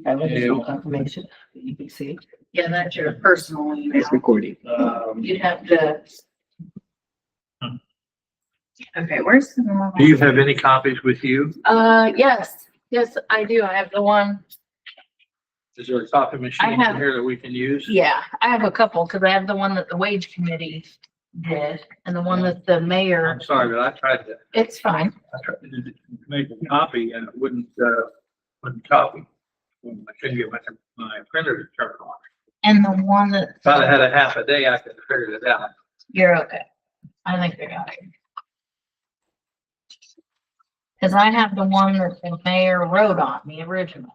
I have additional confirmation. You can see. Yeah, that's your personal email. It's recording. You'd have to. Okay, where's the? Do you have any copies with you? Yes, I do. I have the one. Is there a copy machine I have- here that we can use? Yeah, I have a couple because I have the one that the wage committee did and the one that the mayor. I'm sorry, but I tried to make a copy and it wouldn't copy. I couldn't get my printer to turn on. And the one that. If I'd have had a half a day, I could have figured it out. You're okay. I think I got it. Cause I have the one that the mayor wrote on, the original.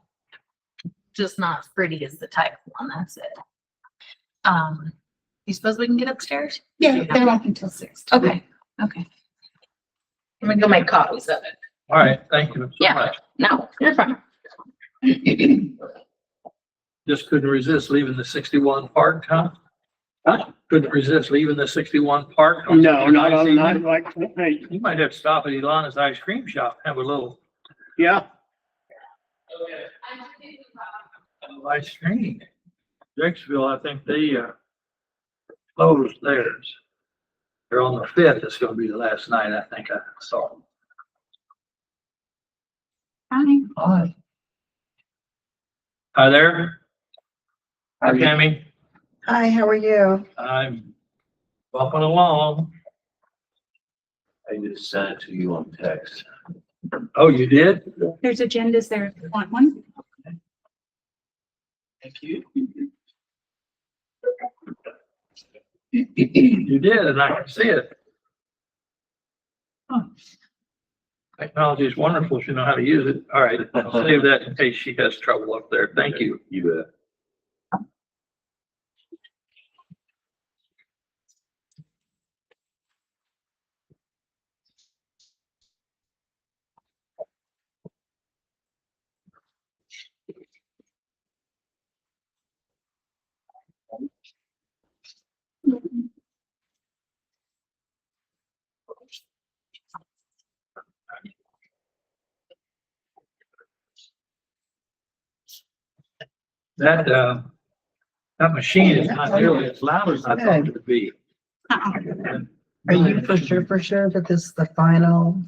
Just not as pretty as the type one, that's it. You suppose we can get upstairs? Yeah, they're open until 6. Okay, okay. I'm gonna go make copies of it. All right, thank you so Yeah. much. No, you're fine. Just couldn't resist leaving the 61 park, huh? Couldn't resist leaving the 61 park. No, not on, not like, hey, You might have to stop at Ilana's ice cream shop, have a little yeah, ice cream. Drexville, I think they closed theirs. They're on the 5th. It's gonna be the last night, I think I saw them. Hi. Hi. Hi there. Hi, Tammy. Hi, how are you? I'm bumping along. I just sent it to you on text. Oh, you did? There's agendas there if you want one. Thank you. You did, and I can see it. Huh. Technology is wonderful if you know how to use it. All right, I'll save that in case she has trouble up there. Thank you. You bet. That machine is not nearly as loud as I thought it would be. Uh-uh. Are you for sure that this is the final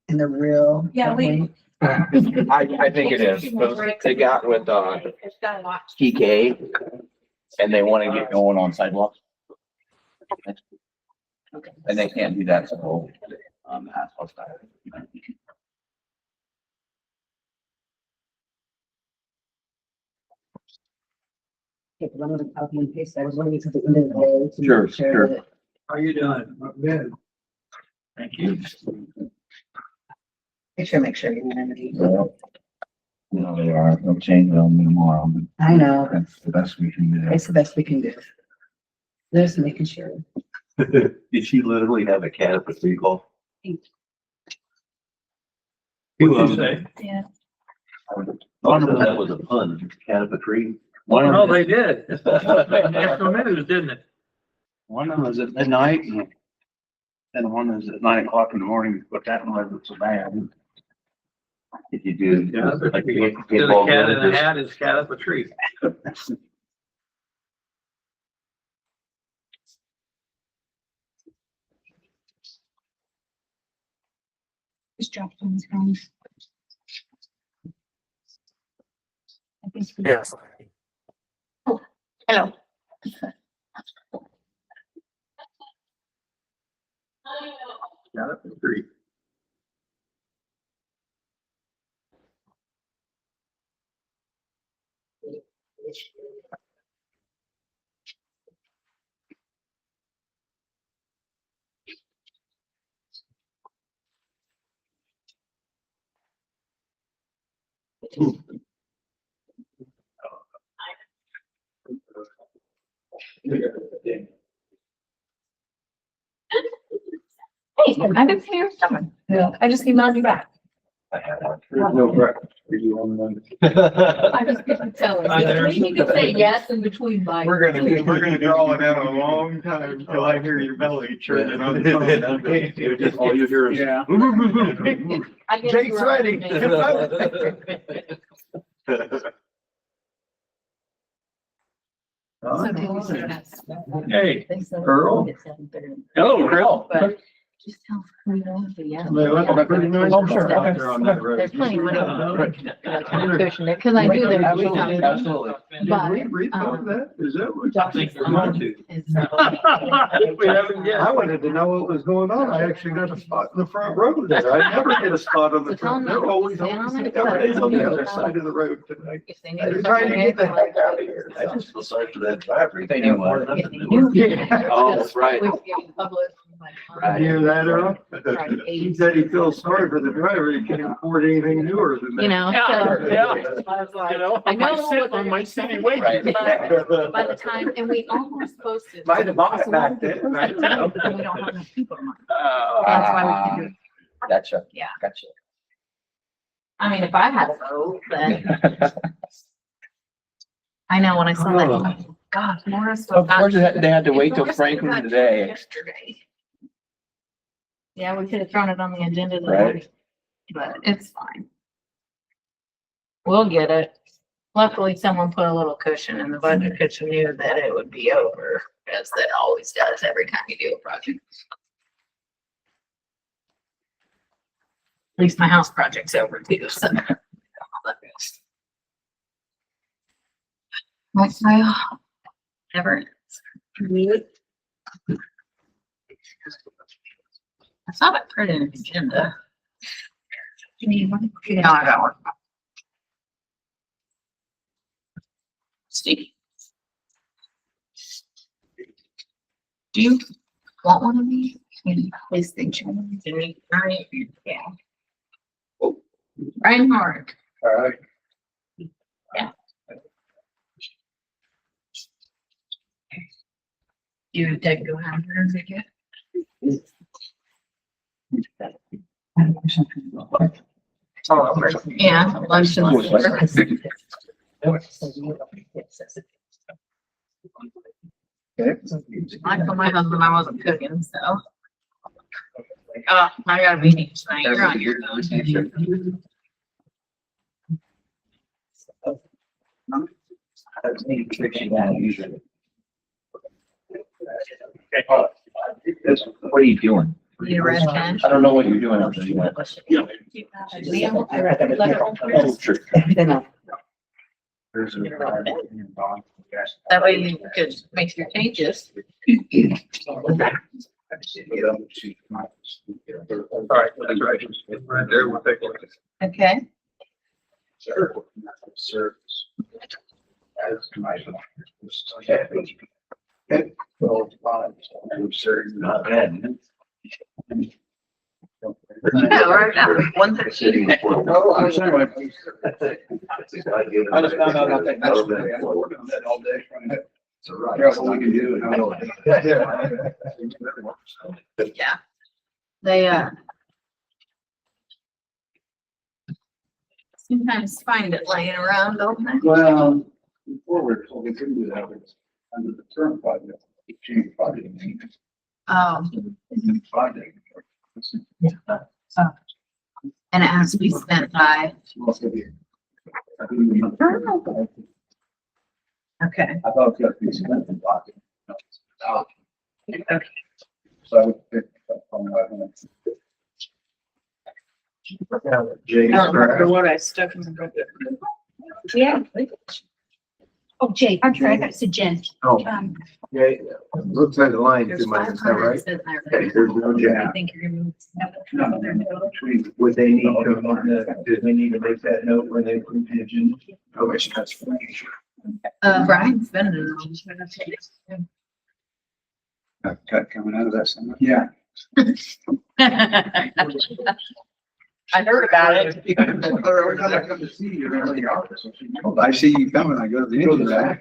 and the real? Yeah, we- I think it is. They got with, TK and they want to get going on sidewalks. And they can't do that, so, asphalt side. Okay, 'cause I'm gonna copy and paste. I was waiting till the end of the day. to Sure, make sure sure. that- How are you doing? Good. Thank you. Make sure you remember these. You know, they are, they'll change them tomorrow, but I know, that's the best we can do. it's the best we can do. Just making sure. Did she literally have a cat at the vehicle? What'd you say? Yeah. One of that was a pun, cat up a tree. One Oh, of they did. National news, didn't it? one of them was at midnight and one was at 9 o'clock in the morning, but that one wasn't so bad. If you do. Yeah, like, did get a cat involved in in a this- hat is cat up a tree. Just dropped on his phone. I think we- Yes. Hello. Cat up a tree. Hey, I didn't see you coming. Yeah. I just emailed you back. I had one. There's no breakfast for you on Monday. I just couldn't tell. Hi there. You can say yes in between bites. We're gonna draw it out a long time until I hear your belly churning on the phone. Just all you hear is. Yeah. I guess Jake's you're right. ready. Hey, Earl. Hello, Earl. But just tell me yeah. They look pretty nice. Oh, sure, okay. Out there on that road. There's plenty of money. Cushion it, cause I knew there would be Absolutely, some. absolutely. But, Did we report that? Is that what? I think they're going to. Is- We haven't yet. I wanted to know what was going on. I actually got a spot in the front row there. I never get a spot on the front. They're always on the other side of the road tonight. If they They're need trying to get the something, heck out of here. I just feel sorry for that driver. They knew what. if they do- Oh, that's right. We've given public, like, Right. You hear that, Earl? Right. He said he feels sorry for the driver. He can't afford anything newer than that. You know, so. Yeah. I was like, You know, I know on my what city- they're on my gonna city say, wages. but by the time, and we almost posted. Might have bought it back then. We don't have enough people to mark. That's why we can do, Gotcha. Yeah. Gotcha. I mean, if I had a vote, then. I know when I saw that, I'm like, God, Morris. Of course, they had to wait till Franklin today. Yesterday. Yeah, we could have thrown it on the agenda Right. today, but it's fine. We'll get it. Luckily, someone put a little cushion in the budget because you knew that it would be over, as that always does every time you do a project. At least my house project's over too, so. Like, never ends. I thought I put in an agenda. No, I got one. Steve. Do you want one of these? Please think you need, right? Yeah. Reinhardt. All right. You take go have yours again? Yeah, lunch and service. I told my husband I wasn't cooking, so. Oh, I got a meeting tonight. You're on your phone. What are you doing? Need a red pen? I don't know what you're doing out there. That way you could make your changes. All right, that's right. Right there, we'll take a look. Okay. Not bad. Yeah, right now, 1:13. Oh, I'm sorry. I just found out about that yesterday. I worked on that all day. Figure out what we can do. Yeah. They, sometimes find it laying around, don't they? Well, forward, so we couldn't do that. Under the current project, change project. Oh, Project. and it has to be spent by, okay. I thought it got to be spent in pocket. Okay. So I would pick up on that. Jay's I don't remember trash. what I stuck in the budget. Yeah. Oh, Jay, I'm sorry, I thought it said Jen. Oh. Yeah, looks like the line There's too much, is that 500 right? sitting there. Okay, there's no I jam. think you're gonna. Would they need to, do they need to make that note when they approve the agenda? Oh, it's that's for sure. Brian's been in it. A cut coming out of that somewhere? Yeah. I heard about it. I see you coming, I go to the end of that.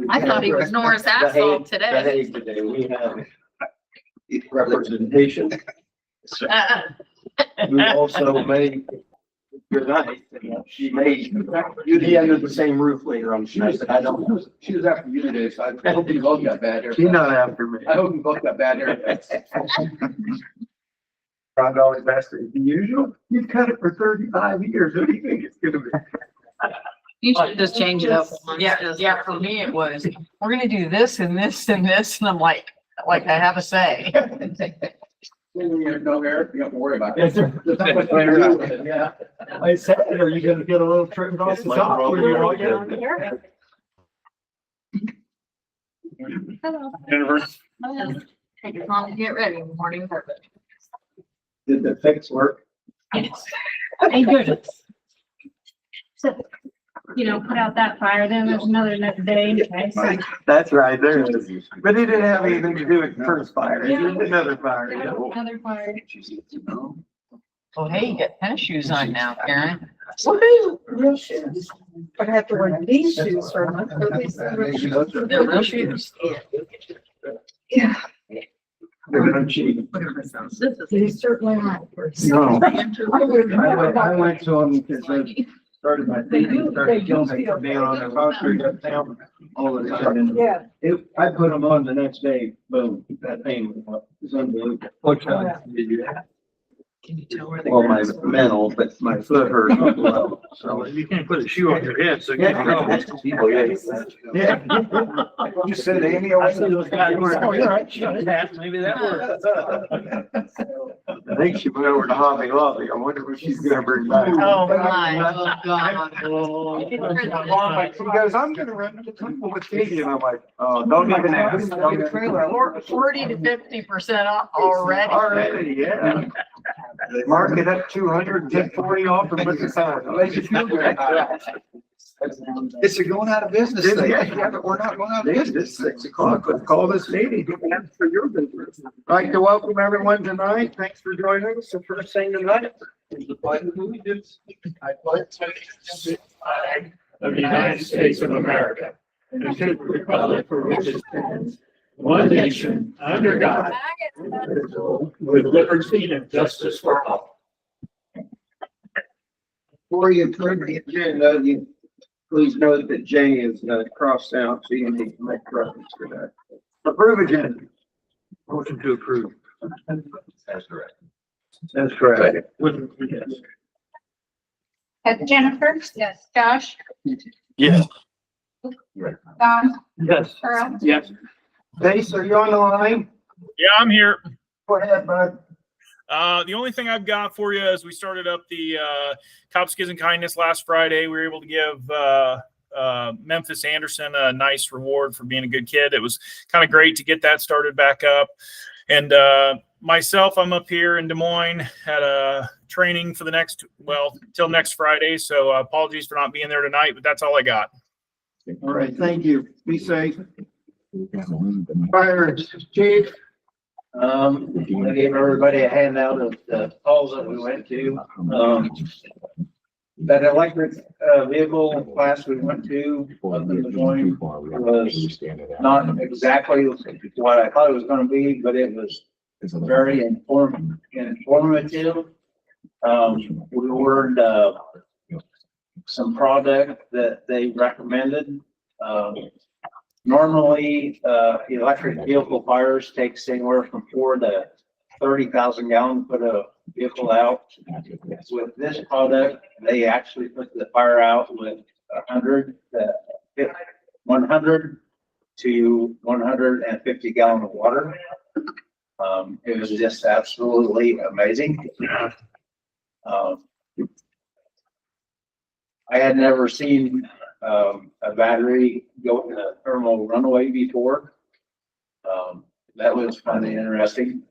I thought he was Norris Asphalt today. Today, we have representation. We also made, good night, she made, you'd be under the same roof later on. She was, I don't know. She was after you today, so I hope you both got bad hair. She's not after me. I hope you both got bad hair. $5 faster than usual. You've cut it for 35 years. What do you think it's gonna be? You should just change it up. once, Yeah, just- yeah, for me it was, we're gonna do this and this and this, and I'm like I have a say. No, Eric, you don't have to worry about Yes, it. sir. Yeah. I said, are you gonna get a little trip across the top? when you walk in? Jennifer. Take your time to get ready, morning purpose. Did the fix work? Thank goodness. So, put out that fire, then there's another day. Okay, so- That's right, there is. But it didn't have anything to do with the first fire. It was another fire. Another fire. Well, hey, you got tennis shoes on now, Karen. Woohoo! Real shoes. But I have to wear these shoes for a month. At least they're real shoes. They're real shoes. Yeah, They're not cheap. This is. these certainly aren't. No. I went to them because they started my thinking, started killing me for being on the concrete uptown all the time. Yeah. I put them on the next day, boom, that thing was unbelievable. What kind did you have? Can you tell where the Well, my grass is? mental, but my foot hurt. So you can't put a shoe on your head, so you Yeah. know. Yeah. You said Amy. I said those guys were, oh, you're right, shut it half, maybe that works. I think she went over to Hobby Lobby. I wonder what she's gonna bring back. Oh, my. Oh, God. She goes, I'm gonna run to the temple with Katie, and I'm like, oh, don't even ask. Don't even- 40 to 50% off already. Already, yeah. Mark it up 200, take 40 off and put the sign. It's a going out of business thing. Yeah, but we're not going out of business. 6 o'clock. Let's call this meeting. For your business. I'd like to welcome everyone tonight. Thanks for joining us. The first thing tonight is the pledge of allegiance. I pledge allegiance to the flag of the United States of America and to the republic for which it stands, one nation, under God, indivisible, with liberty and justice for all. Before you approve the agenda, you please note that J is crossed out, so you need to make reference to that. Approve agenda. Motion to approve. That's correct. That's correct. Jennifer? Yes. Josh? Yes. Don? Yes. Earl? Yes. Base, are you on the line? Yeah, I'm here. Go ahead, bud. The only thing I've got for you is we started up the Cops Kids and Kindness last Friday. We were able to give Memphis Anderson a nice reward for being a good kid. It was kind of great to get that started back up. And myself, I'm up here in Des Moines at a training for till next Friday. So apologies for not being there tonight, but that's all I got. All right, thank you. Be safe. Fire chief. I gave everybody a handout of the calls that we went to. That electric vehicle class we went to up in Des Moines was not exactly what I thought it was gonna be, but it was very informative. We ordered some product that they recommended. Normally, electric vehicle fires takes anywhere from 4 to 30,000 gallons to put a vehicle out. With this product, they actually put the fire out with 100 to 150 gallon of water. It was just absolutely amazing. I had never seen a battery go in a thermal runaway before. That was kind of interesting.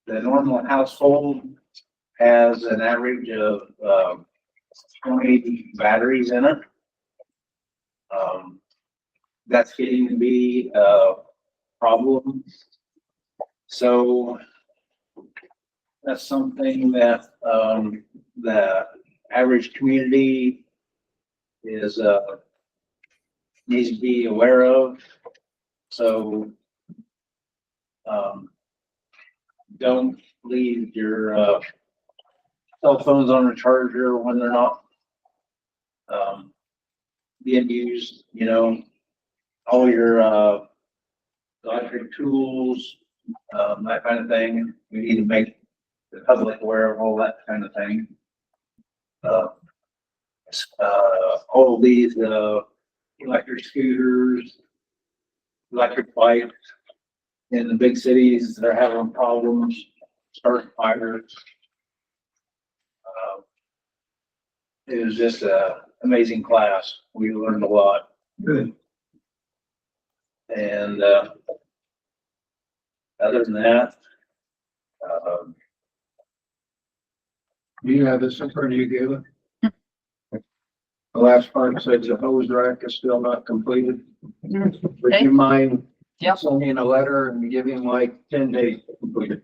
The normal household has an average of 20 batteries in it. That's getting to be a problem. So that's something that the average community is needs to be aware of. So don't leave your cell phones on a charger when they're not being used. You know, all your electric tools, that kind of thing. We need to make the public aware of all that kind of thing. All these, electric scooters, electric bikes in the big cities, they're having problems starting fires. It was just a amazing class. We learned a lot. Good. And, other than that, Do you have this in front of you, Galen? The last part says the hose rack is still not completed. Would you mind Yep. sending a letter and giving like 10 days to complete it?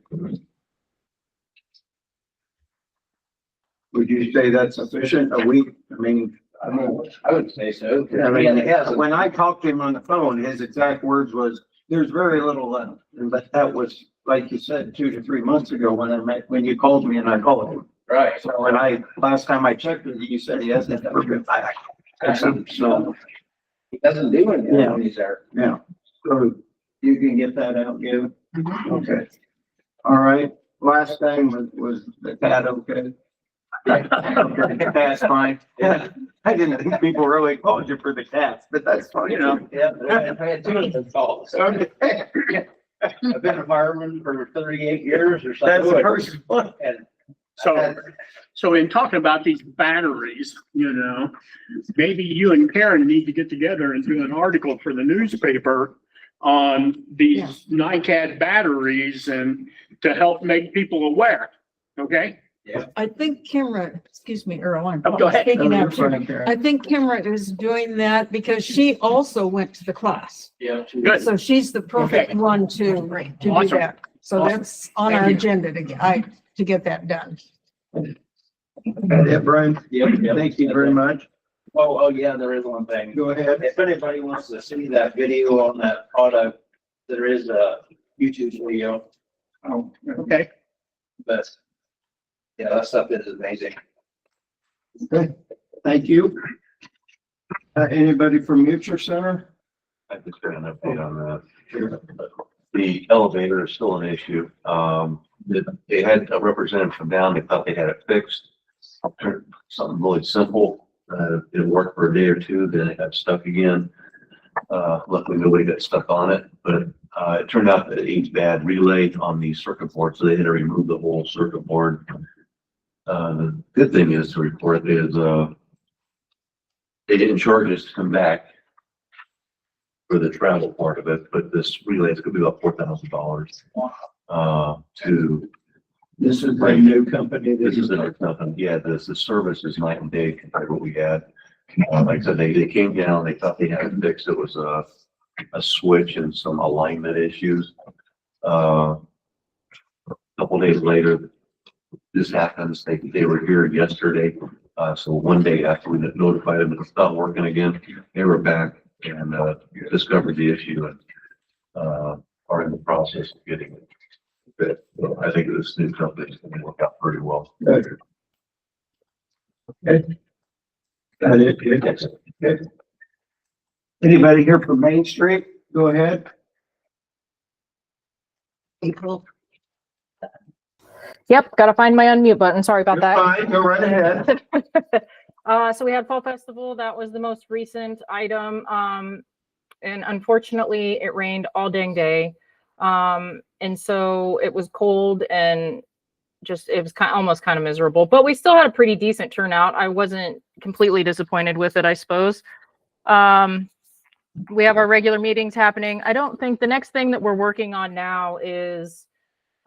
Would you say that's sufficient? A week? I mean, I would say so. I mean, when I talked to him on the phone, his exact words was, there's very little left. But that was, like you said, 2 to 3 months ago when you called me and I called him. Right. So last time I checked with you, you said he hasn't ever been back. So, He doesn't do anything Yeah. when he's there. yeah, so you can get that out, Gil? Okay. All right, last thing was the cat okay? Okay, that's fine. Yeah, I didn't think people really called you for the cats, but that's fine. You know, yeah, I had two of them calls. Okay. I've been a fireman for 38 years or something. That's the first one. And So in talking about these batteries, maybe you and Karen need to get together and do an article for the newspaper on these NiCad batteries and to help make people aware, okay? I think Kimra, excuse me, Earl, I'm Oh, go ahead. speaking No, you're after. fine, Karen. I think Kimra is doing that because she also went to the class. Yeah. Good. So she's the perfect Okay. one to do Awesome. that. So Awesome. that's on our Thank you. agenda to get that done. Yeah, Brian, Yep. thank you very much. Oh, yeah, there is one thing. Go ahead. If anybody wants to see that video on that product, there is a YouTube video, Oh, Okay. but yeah, that stuff is amazing. okay, thank you. Anybody from Mutual Center? I just got an update on that. The elevator is still an issue. They had a representative come down, they thought they had it fixed. Something really simple, it worked for a day or two, then it got stuck again. Luckily, nobody got stuck on it, but it turned out that it needs bad relay on the circuit board, so they had to remove the whole circuit board. The good thing is to report is, they didn't charge us to come back for the travel part of it, but this relay is gonna be about $4,000. To, This is a new company. this is another company, yeah, the service is night and day compared to what we had. Like I said, they came down, they thought they had it fixed, it was a switch and some alignment issues. A couple days later, this happens, they were here yesterday, so one day after we notified them it's not working again, they were back and discovered the issue and are in the process of getting it fixed. So I think this new company is going to work out pretty well. Good. Okay. Got it. Good. Anybody here from Main Street? Go ahead. April. Yep, gotta find my unmute button. Sorry about You're that. fine, go right ahead. So we had Fall Festival. That was the most recent item. And unfortunately it rained all dang day. And so it was cold and just, it was almost kind of miserable, but we still had a pretty decent turnout. I wasn't completely disappointed with it, I suppose. We have our regular meetings happening. I don't think the next thing that we're working on now is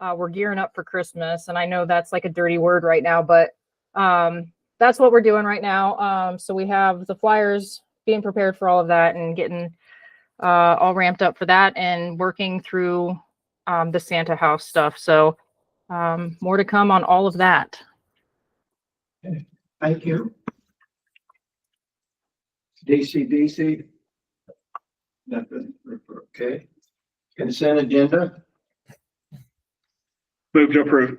we're gearing up for Christmas. And I know that's like a dirty word right now, but that's what we're doing right now. So we have the flyers being prepared for all of that and getting all ramped up for that and working through the Santa house stuff. So more to come on all of that. Thank you. DC. Nothing. Okay. Consent agenda. Move to approve.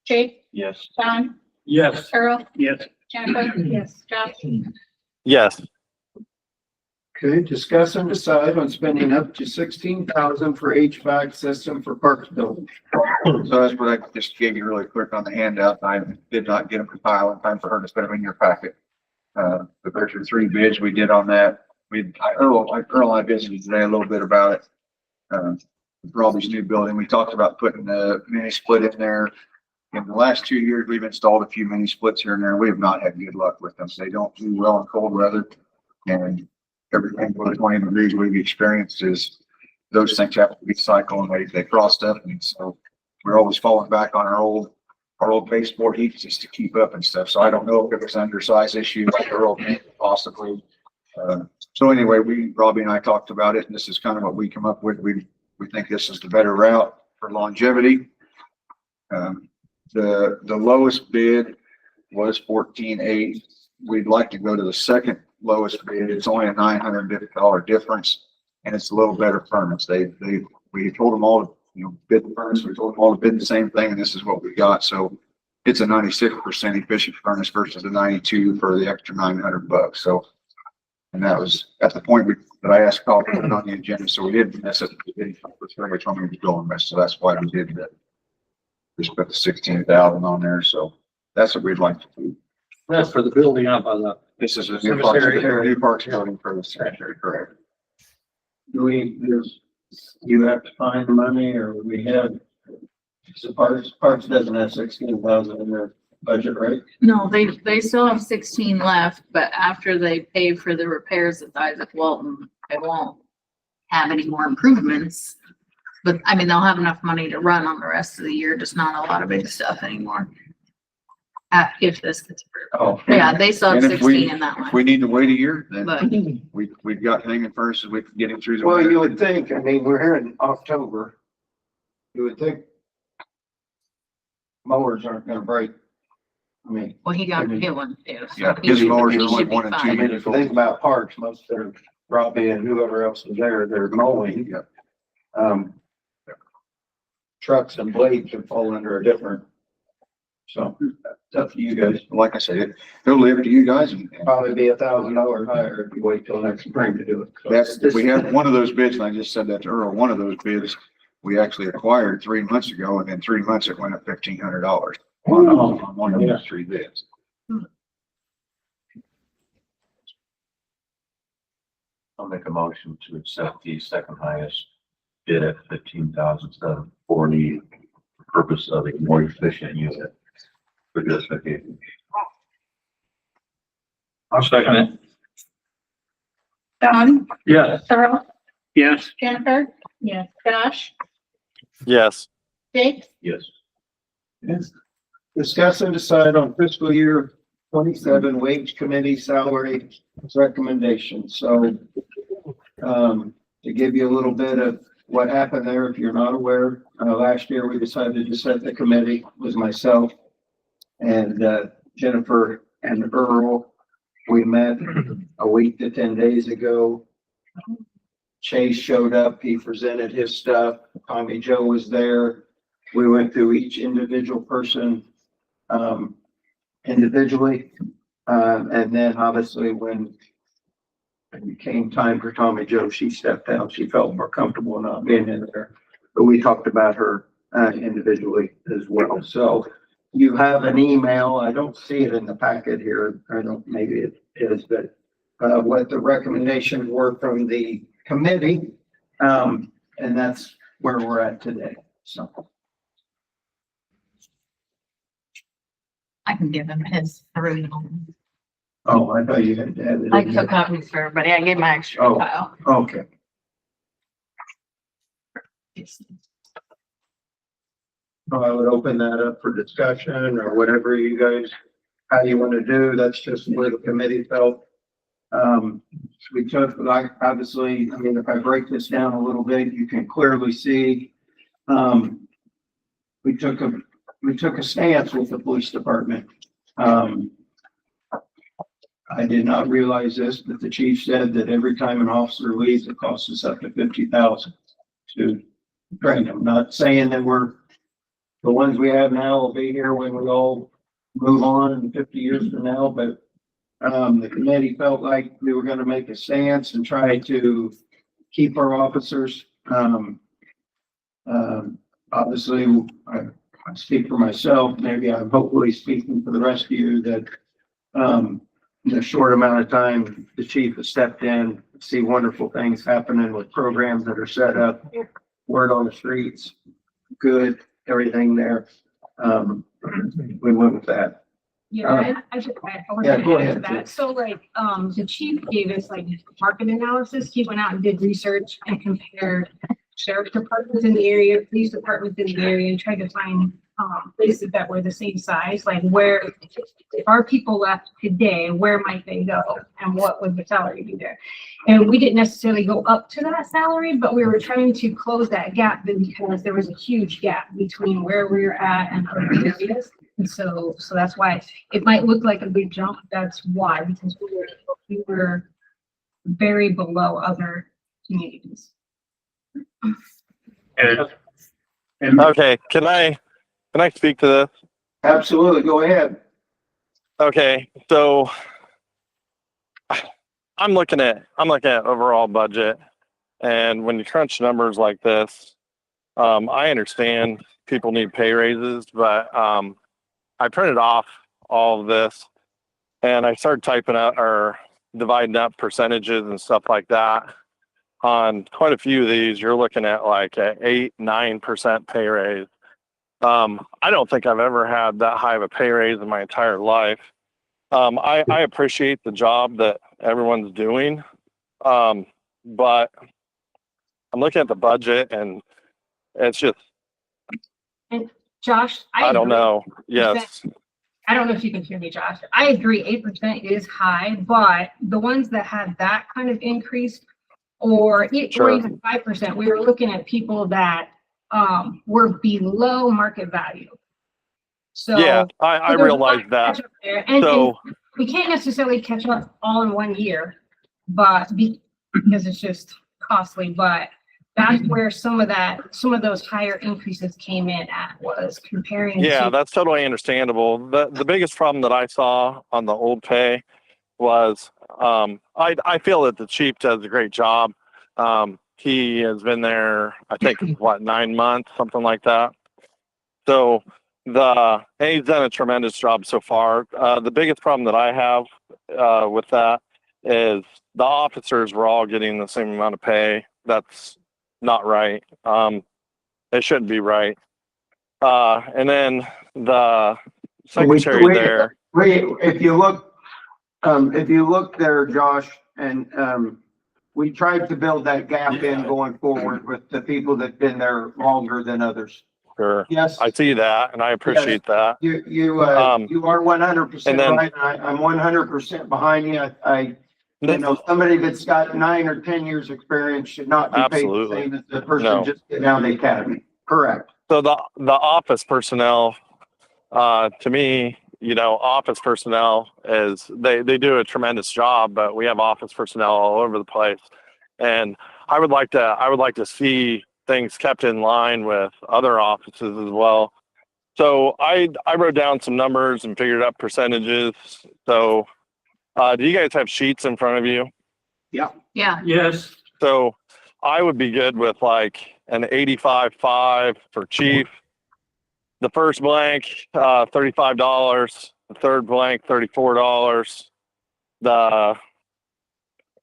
Jake, Yes. John, Yes. Earl, Yes. Jennifer, yes, Josh, Yes. Okay, discuss and decide on spending up to 16,000 for HVAC system for Parks building. So that's what I just gave you really quick on the handout. I did not get them compiled in time for her to put them in your packet. But there's your 3 bids we did on that. Earl and I visited today a little bit about it. For all these new building, we talked about putting the mini split in there. In the last 2 years, we've installed a few mini splits here and there. We have not had good luck with them. They don't do well in cold weather. And everything below 20 degrees we've experienced is those things have to be cycled and they frost up. And so we're always falling back on our old baseboard heats just to keep up and stuff. So I don't know if it was undersize issue like Earl possibly. So anyway, Robbie and I talked about it, and this is kind of what we come up with. We think this is the better route for longevity. The lowest bid was 14.8. We'd like to go to the second lowest bid. It's only a $950 difference, and it's a little better furnace. We told them all to, bid the furnace. We told them all to bid the same thing, and this is what we got. So it's a 96% efficient furnace versus the 92 for the extra $900. So, and that was at the point that I asked Carl to put it on the agenda. So we didn't mess up the bidding for very much when we were going with. So that's why we did that. Just put the 16,000 on there. So that's what we'd like to do. That's for the building up on the. This is a Cemetery. new parks building for the cemetery, correct? You have to find money, or we have, so Parks doesn't have 16,000 in their budget, right? No, they still have 16 left, but after they pay for the repairs at Isaac Walton, they won't have any more improvements. But I mean, they'll have enough money to run on the rest of the year, just not a lot of big stuff anymore. If this gets approved. Oh. Yeah, they still have And if we- 16 in that If one. we need to wait a year, then But we've got hanging furnaces. We can get him through the. Well, winter. you would think, I mean, we're here in October. You would think mowers aren't gonna break. I mean, well, he got a new one too. so Yeah, he his should- mowers he are only should be 1 and 2 I fine. mean, if you think about Parks, most of Robbie and whoever else is there, they're mowing. Yeah. Trucks and blades would fall under a different. So it's up to you guys. Like I said, it'll live to you guys. And Probably be $1,000 higher if you wait till next spring to do it. So we have one of those bids, and I just said that to Earl, one of those bids we actually acquired 3 months ago, and in 3 months it went up $1,500 on one of those 3 bids. I'll make a motion to accept the second highest bid at 15,740 for the purpose of a more efficient unit for justification. I'll second it. Don, Yes. Earl, Yes. Jennifer? Yes. Josh, Yes. Jake? Yes. discuss and decide on fiscal year 27 wage committee salary recommendations. So, to give you a little bit of what happened there, if you're not aware, last year we decided to set the committee, was myself and Jennifer and Earl. We met a week to 10 days ago. Chase showed up, he presented his stuff, Tommy Joe was there. We went through each individual person individually. And then obviously when it came time for Tommy Joe, she stepped down. She felt more comfortable not being in there. But we talked about her individually as well. So you have an email. I don't see it in the packet here. I don't, maybe it is, but what the recommendations were from the committee. And that's where we're at today. So. I can give him his original. Oh, I thought you had to add it. I in took there. copies for everybody. I gave my extra Oh. file. Okay. So I would open that up for discussion or whatever you guys, how you want to do. That's just where the committee felt. We took, like, obviously, I mean, if I break this down a little bit, you can clearly see, we took a stance with the police department. I did not realize this, but the chief said that every time an officer leaves, it costs us up to 50,000 to train them. Not saying that the ones we have now will be here when we all move on in 50 years from now, but The committee felt like we were gonna make a stance and try to keep our officers. Obviously, I speak for myself, maybe I'm hopefully speaking for the rest of you that, in a short amount of time, the chief has stepped in, see wonderful things happening with programs that are set up, word on the streets, good, everything there. We went with that. Yeah, I was Yeah, gonna go add to ahead, that. So like, the chief gave us like market analysis. He went out and did research and compared sheriff departments in the area, police departments in the area, and tried to find places that were the same size, like where, if our people left today, where might they go? And what would the salary be there? And we didn't necessarily go up to that salary, but we were trying to close that gap because there was a huge gap between where we were at and other areas. And so that's why it might look like a big jump. That's why, because we were very below other communities. And Okay, can I speak to this? absolutely, go ahead. Okay, so I'm looking at overall budget, and when you crunch numbers like this, I understand people need pay raises, but I printed off all of this and I started typing out or dividing up percentages and stuff like that. On quite a few of these, you're looking at like a 8-9% pay raise. I don't think I've ever had that high of a pay raise in my entire life. I appreciate the job that everyone's doing, but I'm looking at the budget and it's just, And Josh, I don't agree. know. Yes. I don't know if you can hear me, Josh. I agree, 8% is high, but the ones that had that kind of increase or Sure. even 5%, we were looking at people that were below market value. So Yeah, I so there's a lot realize to that. catch up there. And So, we can't necessarily catch up all in 1 year, but because it's just costly, but that's where some of those higher increases came in at, was comparing yeah, to. that's totally understandable. The biggest problem that I saw on the old pay was I feel that the chief does a great job. He has been there, I think, what, 9 months, something like that. So and he's done a tremendous job so far. The biggest problem that I have with that is the officers were all getting the same amount of pay. That's not right. It shouldn't be right. And then the secretary there. If you look there, Josh, and we tried to build that gap in going forward with the people that've been there longer than others. Sure. Yes. I see that and I appreciate that. You are 100% and then- right. I'm 100% behind you. You know, somebody that's got 9 or 10 years experience should not be paid the Absolutely. same as the person No. just getting out of the academy. Correct. So the office personnel, to me, office personnel is they do a tremendous job, but we have office personnel all over the place. And I would like to see things kept in line with other offices as well. So I wrote down some numbers and figured out percentages. So do you guys have sheets in front of you? Yeah. Yeah. Yes. So I would be good with like an 85.5 for chief. The first blank, $35. The third blank, $34. The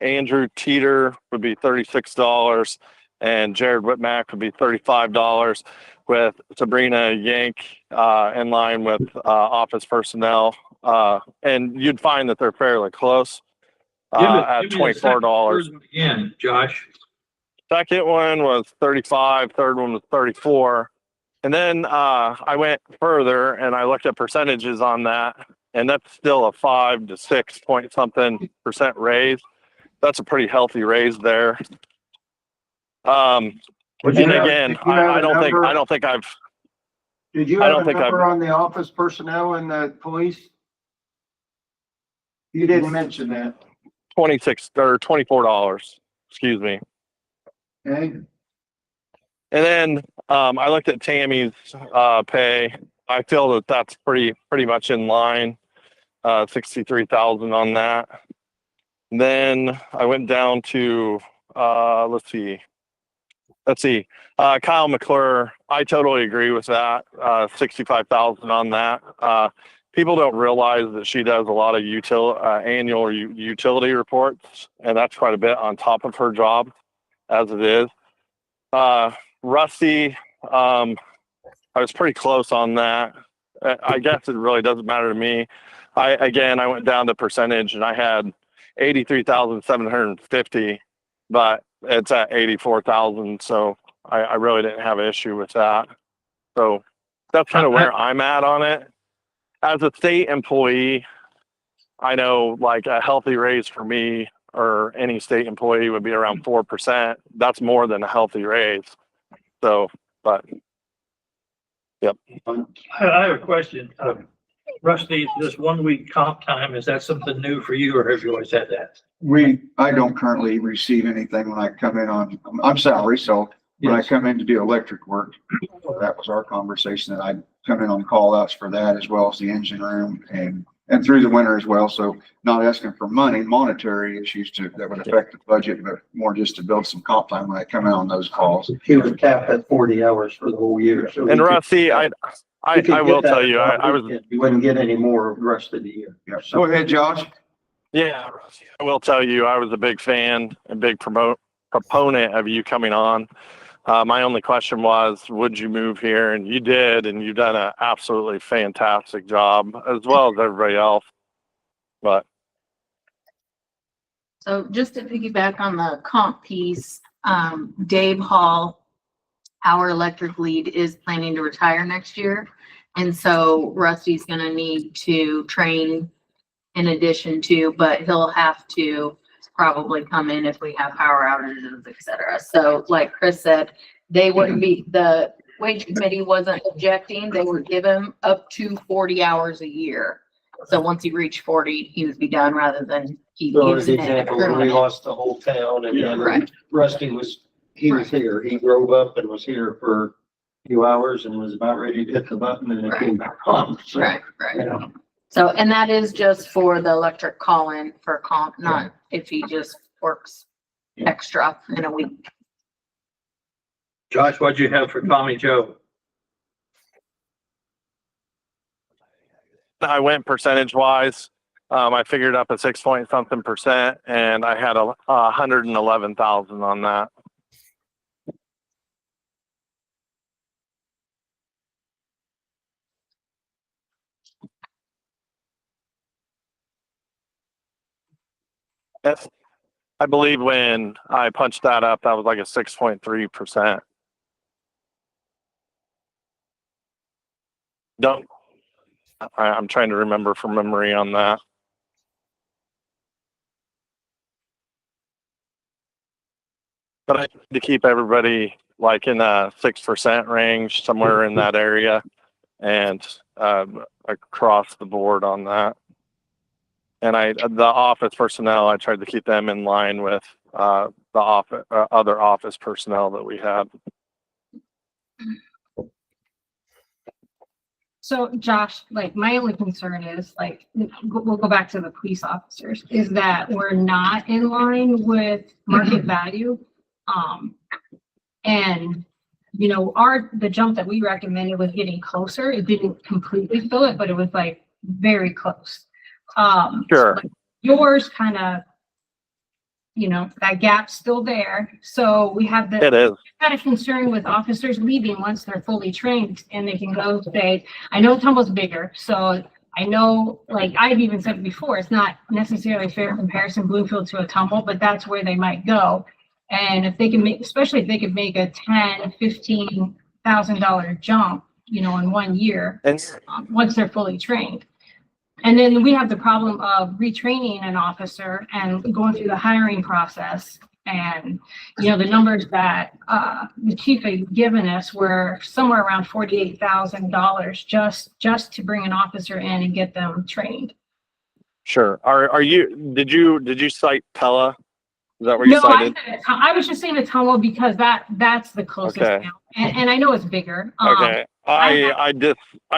Andrew Teeter would be $36, and Jared Whitmack would be $35, with Sabrina Yank in line with office personnel. And you'd find that they're fairly close at $24. Again, Josh. Second one was 35, third one was 34. And then I went further and I looked at percentages on that, and that's still a 5 to 6 point something percent raise. That's a pretty healthy raise there. And again, I don't think I've. Did you I have don't a think number I've- on the office personnel and the police? You didn't mention that. $26 or $24, excuse me. Okay. And then I looked at Tammy's pay. I feel that that's pretty much in line. 63,000 on that. Then I went down to, let's see, Kyle McClure. I totally agree with that. 65,000 on that. People don't realize that she does a lot of annual utility reports, and that's quite a bit on top of her job as it is. Rusty, I was pretty close on that. I guess it really doesn't matter to me. I went down to percentage and I had 83,750, but it's at 84,000. So I really didn't have an issue with that. So that's kind of where I'm at on it. As a state employee, I know like a healthy raise for me or any state employee would be around 4%. That's more than a healthy raise. So, but yep. I have a question. Rusty, this 1 week comp time, is that something new for you or have you always had that? I don't currently receive anything when I come in I'm salary, so when I come in to do electric work, that was our conversation, that I'd come in on call outs for that as well as the engine room and through the winter as well. So not asking for monetary issues that would affect the budget, but more just to build some comp time when I come in on those calls. He was capped at 40 hours for the whole year. So And Rusty, I will tell you, you wouldn't get any more the rest of the year. Yeah. Go ahead, Josh. Yeah, I will tell you, I was a big fan and big proponent of you coming on. My only question was, would you move here? And you did, and you've done an absolutely fantastic job, as well as everybody else. But So just to piggyback on the comp piece, Dave Hall, our electric lead, is planning to retire next year. And so Rusty's gonna need to train in addition to, but he'll have to probably come in if we have power outages, et cetera. So like Chris said, the wage committee wasn't objecting. They would give him up to 40 hours a year. So once he reached 40, he would be done rather than keep So as using an it. example, when we lost the whole town and then Right. Rusty was here. He drove up and was here for a few hours and was about ready to hit the button and it came back on. So, Right. you know, So, and that is just for the electric call-in for comp, not if he just works extra in a week. Josh, what'd you have for Tommy Joe? I went percentage wise. I figured up a 6-point-something%, and I had 111,000 on that. Yes. I believe when I punched that up, that was like a 6.3%. I'm trying to remember from memory on that. But I need to keep everybody like in a 6% range, somewhere in that area, and across the board on that. And the office personnel, I tried to keep them in line with the other office personnel that we had. So Josh, like my only concern is like, we'll go back to the police officers, is that we're not in line with market value. And you know, the jump that we recommended was getting closer. It didn't completely fill it, but it was like very close. Sure. Like yours kind of, you know, that gap's still there. So we have It is. kind of concern with officers leaving once they're fully trained and they can go say, I know Tumble's bigger, so I know, like I've even said before, it's not necessarily a fair comparison, Bloomfield to a Tumble, but that's where they might go. And if they can make, especially if they could make a $10,000-$15,000 jump, you know, in 1 year, once they're fully trained. And then we have the problem of retraining an officer and going through the hiring process. And, you know, the numbers that the chief had given us were somewhere around $48,000 just to bring an officer in and get them trained. Sure. Did you cite Pella? Is that where you No, cited? I was just saying the Tunnel because that's the closest Okay. now. And I know it's bigger. Okay. I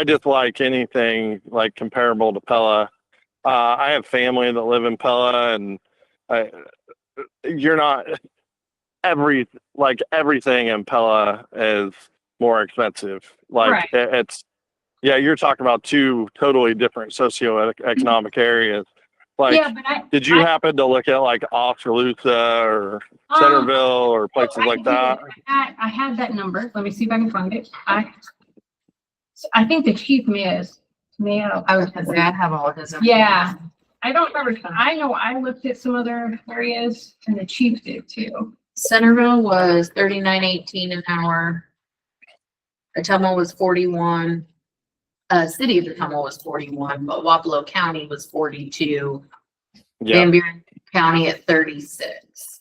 just like anything like comparable to Pella. I have family that live in Pella, and you're not everything in Pella is more expensive. Like Right. it's yeah, you're talking about two totally different socioeconomic areas. Like, Yeah, but did you happen to look at like Oskaloosa or Centerville or places I like did. that? I had that number. Let me see if I can find it. I think the chief may have. I was gonna say, I'd have all his. Yeah, I don't remember. I know I looked at some other areas and the chief did too. Centerville was 39.18 an hour. Ottumwa was 41. City of Ottumwa was 41, but Wapello County was 42. Yeah. Van Buren County at 36.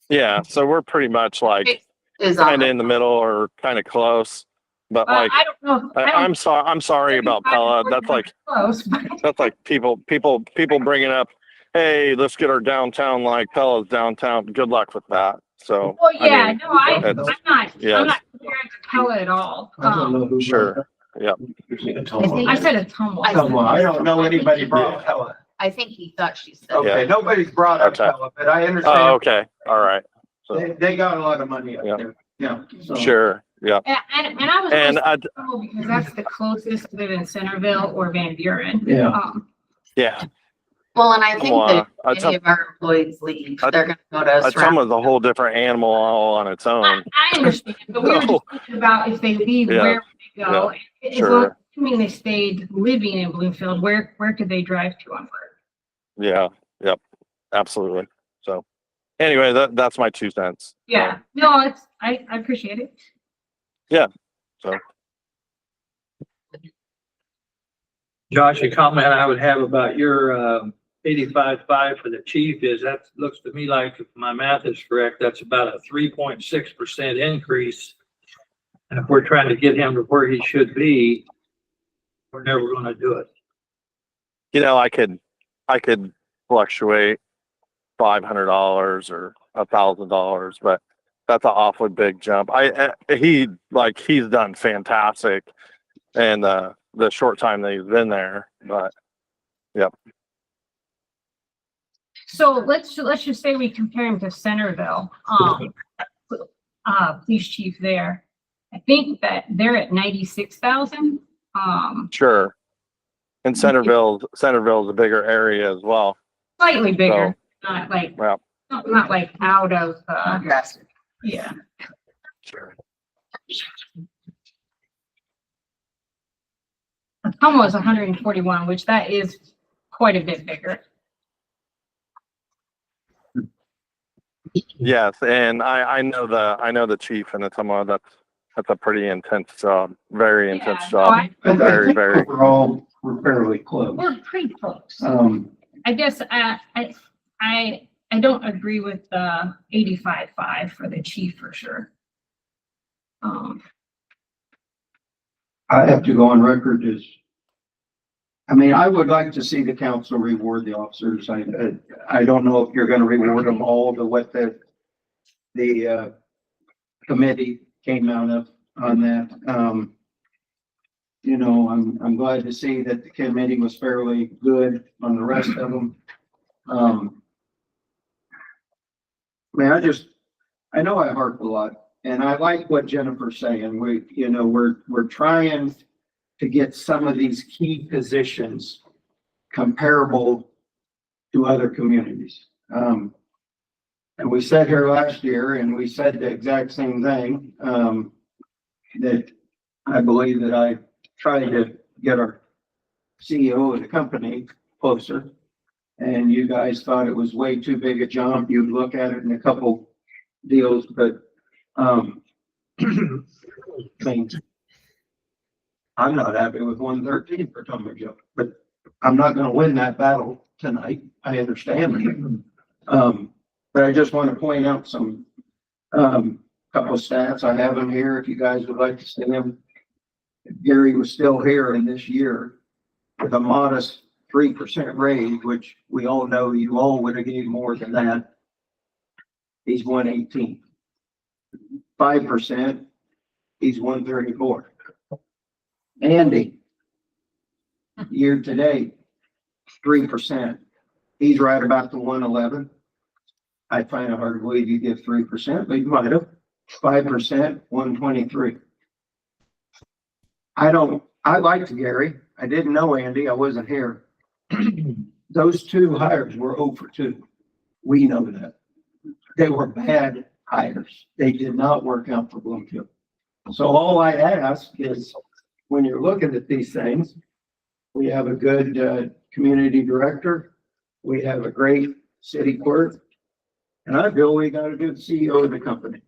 Yeah. So we're pretty much like Is kind of in the middle or kind of close. But like, I don't know. I'm sorry about Pella. That's like, Close, but that's like people bringing up, hey, let's get our downtown like Pella's downtown. Good luck with that. So, well, yeah, I mean, no, I'm not. yes. I'm not comparing to Pella at all. Sure. Yep. I said Ottumwa. I don't know anybody brought Pella. I think he thought she said. Okay, nobody's brought up Okay. Pella, but I understand. Oh, okay. All right. So, They got a lot of money up Yeah. there. Yeah. so. sure. Yeah. And I was And because that's the closest to live in Centerville or Van Buren. Yeah. yeah. Well, and I think that if Ottumwa- any of our employees leave, they're gonna go to us. Ottumwa's a whole different animal all on its own. I understand, but we were just thinking about if they leave, Yeah. where would they go? As Sure. long- Assuming they stayed living in Bloomfield, where could they drive to on work? Yeah. Yep. Absolutely. So anyway, that's my 2 cents. Yeah, no, I appreciate it. Yeah. So Josh, a comment I would have about your 85.5 for the chief is that looks to me like, if my math is correct, that's about a 3.6% increase. And if we're trying to get him to where he should be, we're never gonna do it. you know, I could fluctuate $500 or $1,000, but that's an awfully big jump. He's done fantastic in the short time that he's been there, but yep. So let's just say we compare him to Centerville, police chief there. I think that they're at 96,000. Sure. And Centerville's a bigger area as well. Slightly bigger, not like, Well, not like out of, yeah. sure. Ottumwa was 141, which that is quite a bit bigger. Yes, and I know the chief in Ottumwa. That's a pretty intense job, very intense job. Very, very. Overall, we're fairly close. We're pretty close. Um, I guess I don't agree with the 85.5 for the chief for sure. I have to go on record as, I mean, I would like to see the council reward the officers. I don't know if you're gonna reward them all to what the committee came out of on that. You know, I'm glad to see that the committee was fairly good on the rest of them. Man, I know I harp a lot, and I like what Jennifer's saying. We're trying to get some of these key positions comparable to other communities. And we said here last year, and we said the exact same thing, that I believe that I tried to get our CEO of the company closer. And you guys thought it was way too big a jump. You'd look at it in a couple deals, but, I mean, I'm not happy with 113 for Ottumwa Joe, but I'm not gonna win that battle tonight. I understand. But I just want to point out some, couple stats. I have them here if you guys would like to see them. If Gary was still here in this year with a modest 3% raise, which we all know you all would have gave more than that. He's 118. 5%, he's 134. Andy, year to date, 3%. He's right about the 111. I find it hard to believe you give 3%, but you might have. 5%, 123. I liked Gary. I didn't know Andy. I wasn't here. Those two hires were 0 for 2. We know that. They were bad hires. They did not work out for Bloomfield. So all I ask is, when you're looking at these things, we have a good community director. We have a great city clerk. And I feel we got a good CEO of the company.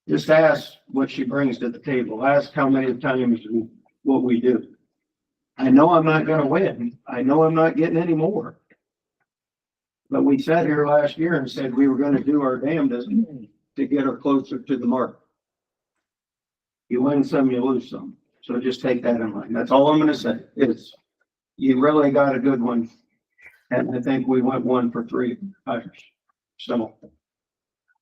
Just ask what she brings to the table. Ask how many times what we do. I know I'm not gonna win. I know I'm not getting any more. But we sat here last year and said we were gonna do our damnedest to get her closer to the mark. You win some, you lose some. So just take that in mind. That's all I'm gonna say is you really got a good one. And I think we went 1 for 3 hires. So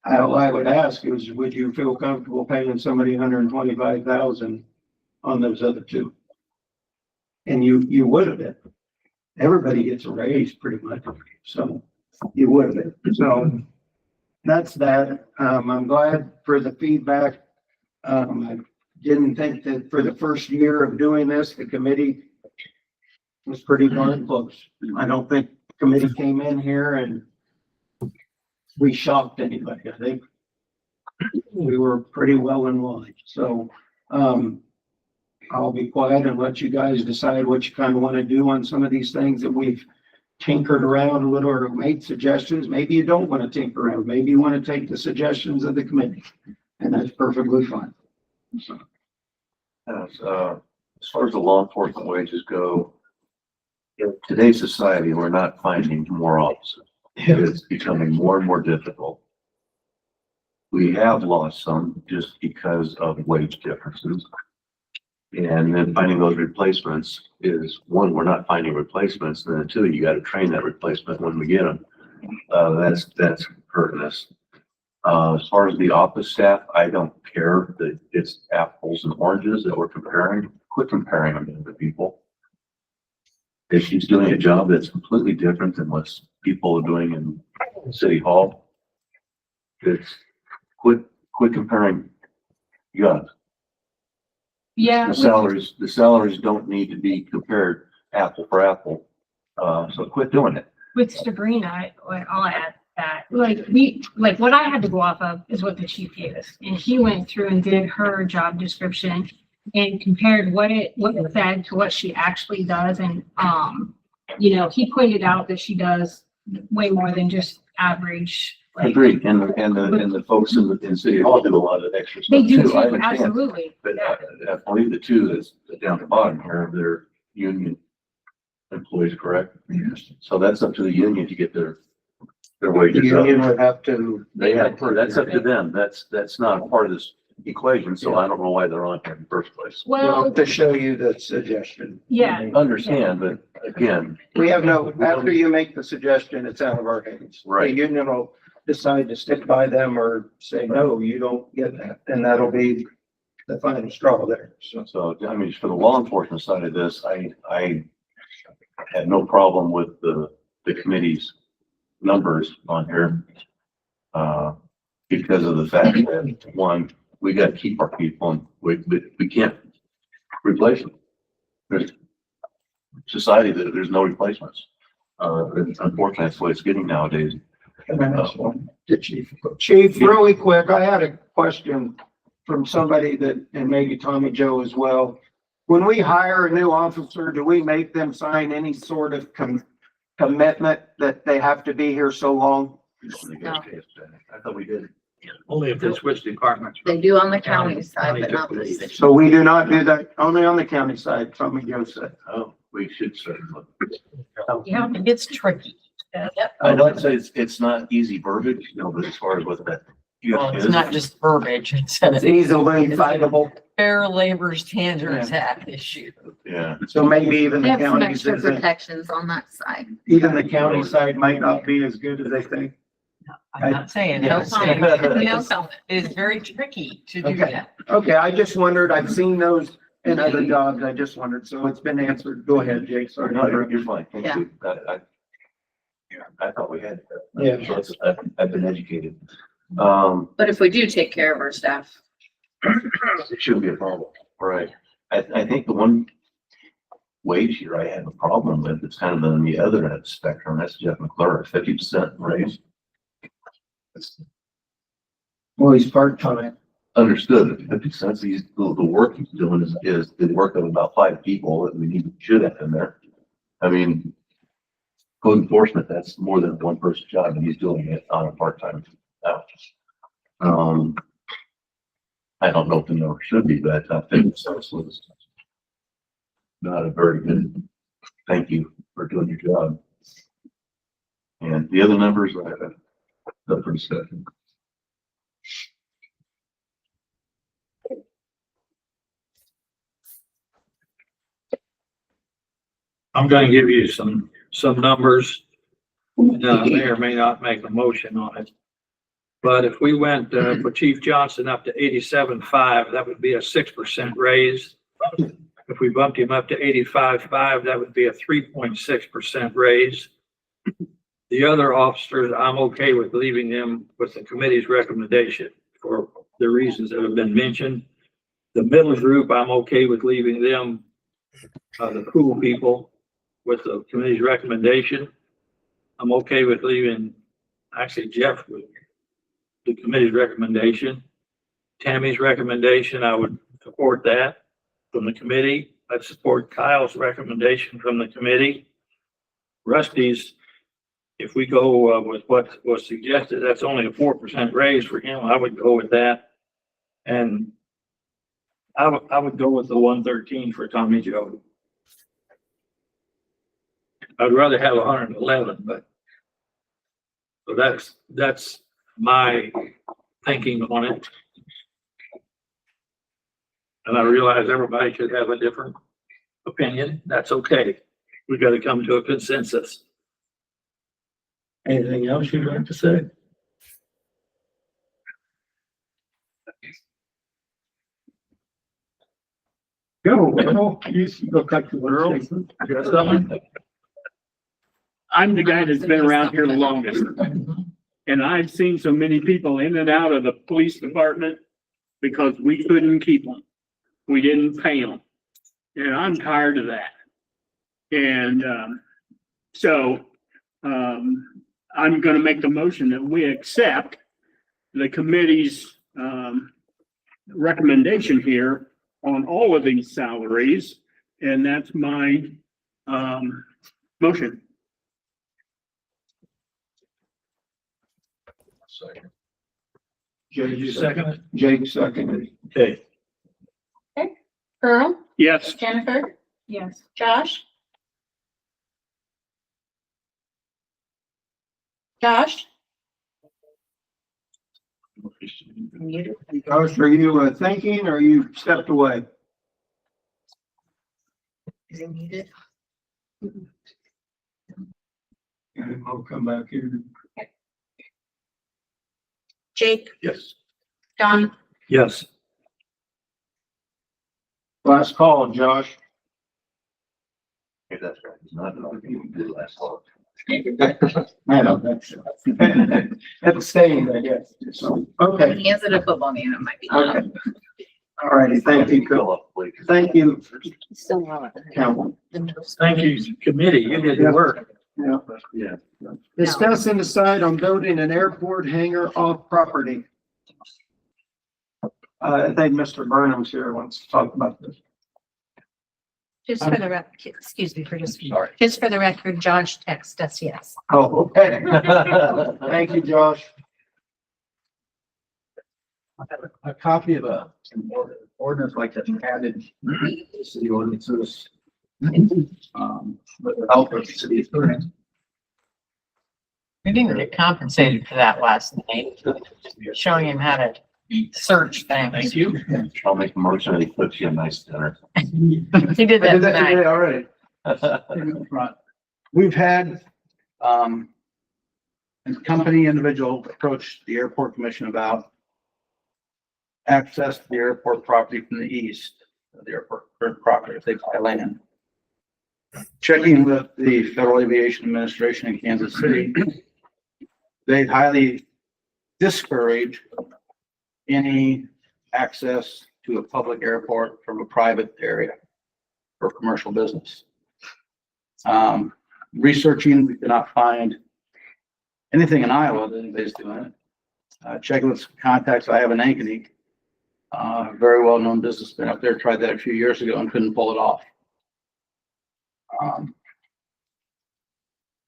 all I would ask is, would you feel comfortable paying somebody $125,000 on those other 2? And you would have been. Everybody gets a raise pretty much. So you would have been. So that's that. I'm glad for the feedback. I didn't think that for the first year of doing this, the committee was pretty darn close. I don't think the committee came in here and we shocked anybody. I think we were pretty well in line. So, I'll be quiet and let you guys decide what you kind of want to do on some of these things that we've tinkered around a little or made suggestions. Maybe you don't want to tinker around. Maybe you want to take the suggestions of the committee, and that's perfectly fine. So. As far as the law enforcement wages go, in today's society, we're not finding more officers. It's becoming more and more difficult. We have lost some just because of wage differences. And then finding those replacements is, one, we're not finding replacements, and then 2, you got to train that replacement when we get them. That's hurting us. As far as the office staff, I don't care that it's apples and oranges that we're comparing. Quit comparing them to other people. If she's doing a job that's completely different than what people are doing in City Hall, it's quit comparing jobs. Yeah. The salaries don't need to be compared apple for apple. So quit doing it. With Sabrina, I'll add that, like what I had to go off of is what the chief gave us. And he went through and did her job description and compared what it said to what she actually does. And, he pointed out that she does way more than just average. Agreed. And the folks in City Hall do a lot of extra stuff They do too. too, I understand. absolutely. But I believe the 2 that's down the bottom here, they're union employees, correct? Yes. So that's up to the union to get their The wages up. union would have to. That's up to them. That's not part of this equation, so I don't know why they're on here in the first place. Well, To show you the suggestion. yeah. Understand, but again, We have after you make the suggestion, it's out of our hands. Right. The union will decide to stick by them or say, no, you don't get that. And that'll be the final straw there. so, I mean, for the law enforcement side of this, I had no problem with the committee's numbers on here. Because of the fact that, one, we got to keep our people and we can't replace them. There's society that there's no replacements. Unfortunately, that's what it's getting nowadays. Chief, really quick, I had a question from somebody and maybe Tommy Joe as well. When we hire a new officer, do we make them sign any sort of commitment that they have to be here so long? No. I thought we did. Only if they switch departments. They do on the county side, but not the city. So we do not do that, only on the county side, Tommy Joe said. Oh, we should certainly. Yeah, it gets tricky. I know it's not easy verbiage, but as far as what that. Well, it's not just verbiage, it's easily fightable. Fair Labor Standards Act issue. Yeah. So maybe even They the have some counties, extra protections on that side. even the county side might not be as good as they think. I'm not saying, No I'm saying comment. No it's comment. very tricky to do Okay. that. Okay, I just wondered, I've seen those and other jobs. I just wondered, so it's been answered. Go ahead, Jake, sorry. No, you're fine. Thank Yeah. you. I thought we had. Yeah. So I've been educated. But if we do take care of our staff, It shouldn't be a problem. Right. I think the one wage here I have a problem with, it's kind of on the other end of the spectrum. That's Jeff McClure, 50% raise. Well, he's part-time. Understood. 50 cents, the work he's doing is the work of about 5 people that should have in there. I mean, code enforcement, that's more than one person's job, and he's doing it on a part-time. I don't know if the number should be, but 50 cents was not a very good, thank you for doing your job. And the other numbers, they're pretty good. I'm gonna give you some numbers. May or may not make a motion on it. But if we went for Chief Johnson up to 87.5, that would be a 6% raise. If we bumped him up to 85.5, that would be a 3.6% raise. The other officers, I'm okay with leaving them with the committee's recommendation for the reasons that have been mentioned. The middle group, I'm okay with leaving them, the cool people, with the committee's recommendation. I'm okay with leaving, actually Jeff with the committee's recommendation. Tammy's recommendation, I would support that from the committee. I'd support Kyle's recommendation from the committee. Rusty's, if we go with what was suggested, that's only a 4% raise for him. I would go with that. And I would go with the 113 for Tommy Joe. I'd rather have 111, but so that's my thinking on it. And I realize everybody should have a different opinion. That's okay. We got to come to a consensus. Anything else you'd like to say? Go, you look like the girl. Got something? I'm the guy that's been around here the longest. And I've seen so many people in and out of the police department because we couldn't keep them. We didn't pay them. And I'm tired of that. And, I'm gonna make the motion that we accept the committee's, recommendation here on all of these salaries. And that's my, motion. Second. Jake, you second it? Jake seconded. Okay. Earl, Yes. Jennifer, Yes. Josh? Josh? Josh, are you thinking or you stepped away? Is he muted? And I'll come back here. Jake, Yes. Don, Yes. Last call, Josh. Okay, that's right. It's not another thing we did last fall. I don't think so. Abstained, I guess. So, okay, he is at a football game, it might be. okay. All righty, thank you. Fill up, please. Thank you, Still on. Council. Thank you, committee. You did the work. Yeah. Yeah. Discuss and decide on building an airport hangar off property. I think Mr. Burnham's here wants to talk about this. Just for the excuse me for just for the record, Josh texted us, yes. Oh, okay. Thank you, Josh. I have a copy of an ordinance like that added to city ordinances. With the help of city attorney. We didn't get compensated for that last night, showing him how to search things. Thank you. I'll make a motion that he puts you a nice dinner. He did that tonight. All right. We've had, a company individual approach the airport commission about access to the airport property from the east. the airport property if they buy land. Checking with the Federal Aviation Administration in Kansas City, they highly discourage any access to a public airport from a private area for commercial business. Researching, we cannot find anything in Iowa that anybody's doing it. Checking with contacts I have in Ankeny, very well-known businessman up there, tried that a few years ago and couldn't pull it off.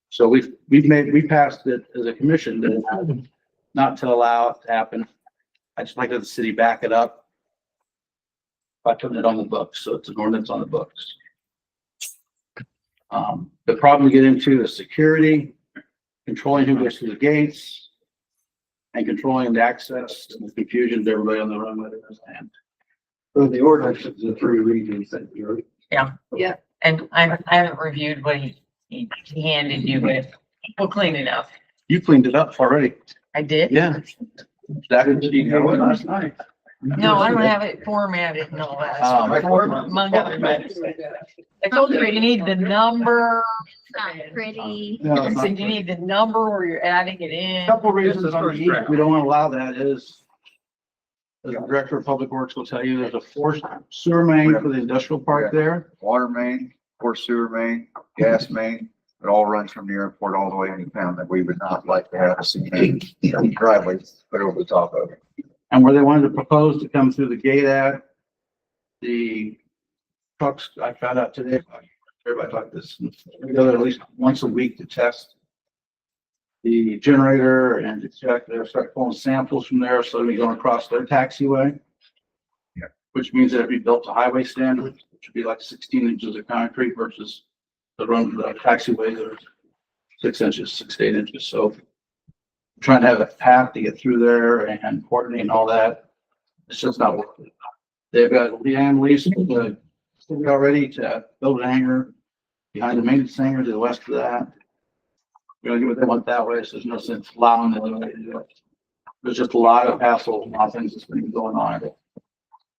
So we passed it as a commission to not to allow it to happen. I just like that the city back it up by putting it on the books, so it's an ordinance on the books. The problem we get into is security, controlling who goes through the gates, and controlling the access and the confusion to everybody on the runway that goes land. So the ordinance is the three regions that you're. Yeah. Yeah. And I haven't reviewed what he handed you, but we'll clean it up. You cleaned it up already. I did? Yeah. That was, you know, last night. No, I don't have it formatted and all that. Among other things. I told you you need the number. Not pretty. No, I it's said not. you need the number where you're adding it in. Couple reasons on the east, we don't want to allow that is, as the Director of Public Works will tell you, there's a forced sewer main for the industrial park there. Water main, forced sewer main, gas main, it all runs from the airport all the way into town that we would not like to have a cement driveway put over the top of it. And where they wanted to propose to come through the gate at, the trucks, I found out today, everybody thought this, we go there at least once a week to test the generator and to check, they'll start pulling samples from there, so they're going across their taxiway. Yeah. Which means that it'd be built to highway standards, which would be like 16 inches of concrete versus the run for the taxiway, there's 6 inches, 6 to 8 inches, so trying to have a path to get through there and coordinate all that. It's just not working. They've got Leanne leased the city already to build a hangar behind the maintenance hangar to the west of that. We're gonna do what they want that way, so there's no sense allowing them to do it. There's just a lot of hassle, a lot of things that's been going on.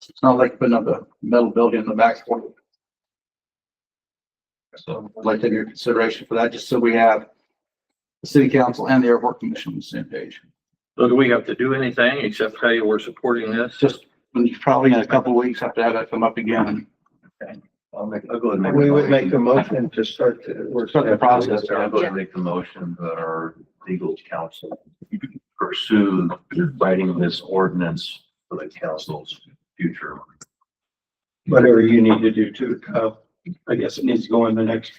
It's not like putting up a metal building in the back for it. So I'd like to take your consideration for that, just so we have the city council and the airport commission on the same page. So do we have to do anything except tell you we're supporting this? Just, probably in a couple of weeks, have to have that come up again. I'll go ahead and make. We would make a motion to start the process. I'll go ahead and make the motion that our legal counsel pursue writing this ordinance for the council's future. Whatever you need to do too, I guess it needs to go in the next.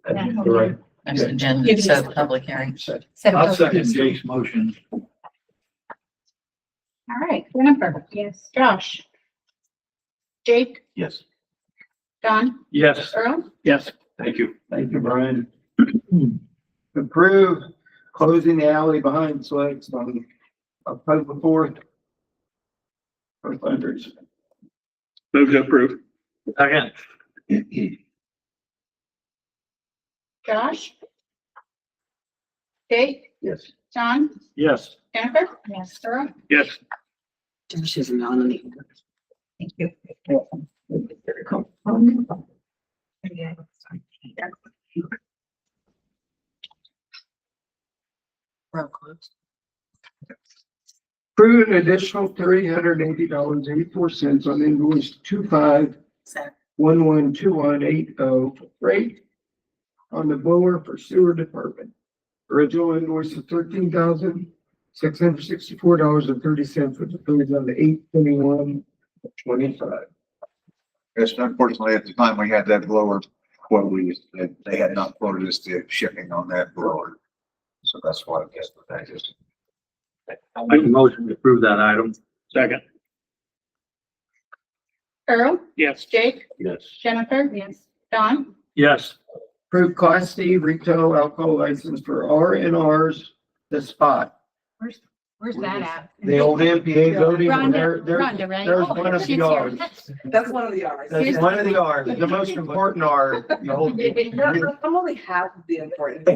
Right. Next agenda, set public hearing. I'll second Jake's motion. All right, Jennifer. Yes. Josh. Jake. Yes. Don. Yes. Earl. Yes. Thank you. Thank you, Brian. Approve closing the alley behind Swegs on October 4th. For fundraisers. Move to approve. Second. Josh. Jake. Yes. John. Yes. Jennifer. Yes. Earl. Yes. Josh is anonymous. Thank you. Roll close. Approve an additional $380.84 on invoice 25112180 freight on the blower for sewer department. Original invoice of $13,664.30, which appears on the 8/21/25. Yes, unfortunately, at the time we had that blower, they had not quoted us the shipping on that blower. So that's why I guess that is. I'll make a motion to approve that item. Second. Earl. Yes. Jake. Yes. Jennifer. Yes. Don. Yes. Approve Class C retail alcohol license for R&R's The Spot. Where's that at? The old MPA building, Rhonda, Rhonda, right? there's Oh, one of she's the here. R's. That's one of the R's. That's one of the R's, the most important R. the whole- I'm only half of the important. Do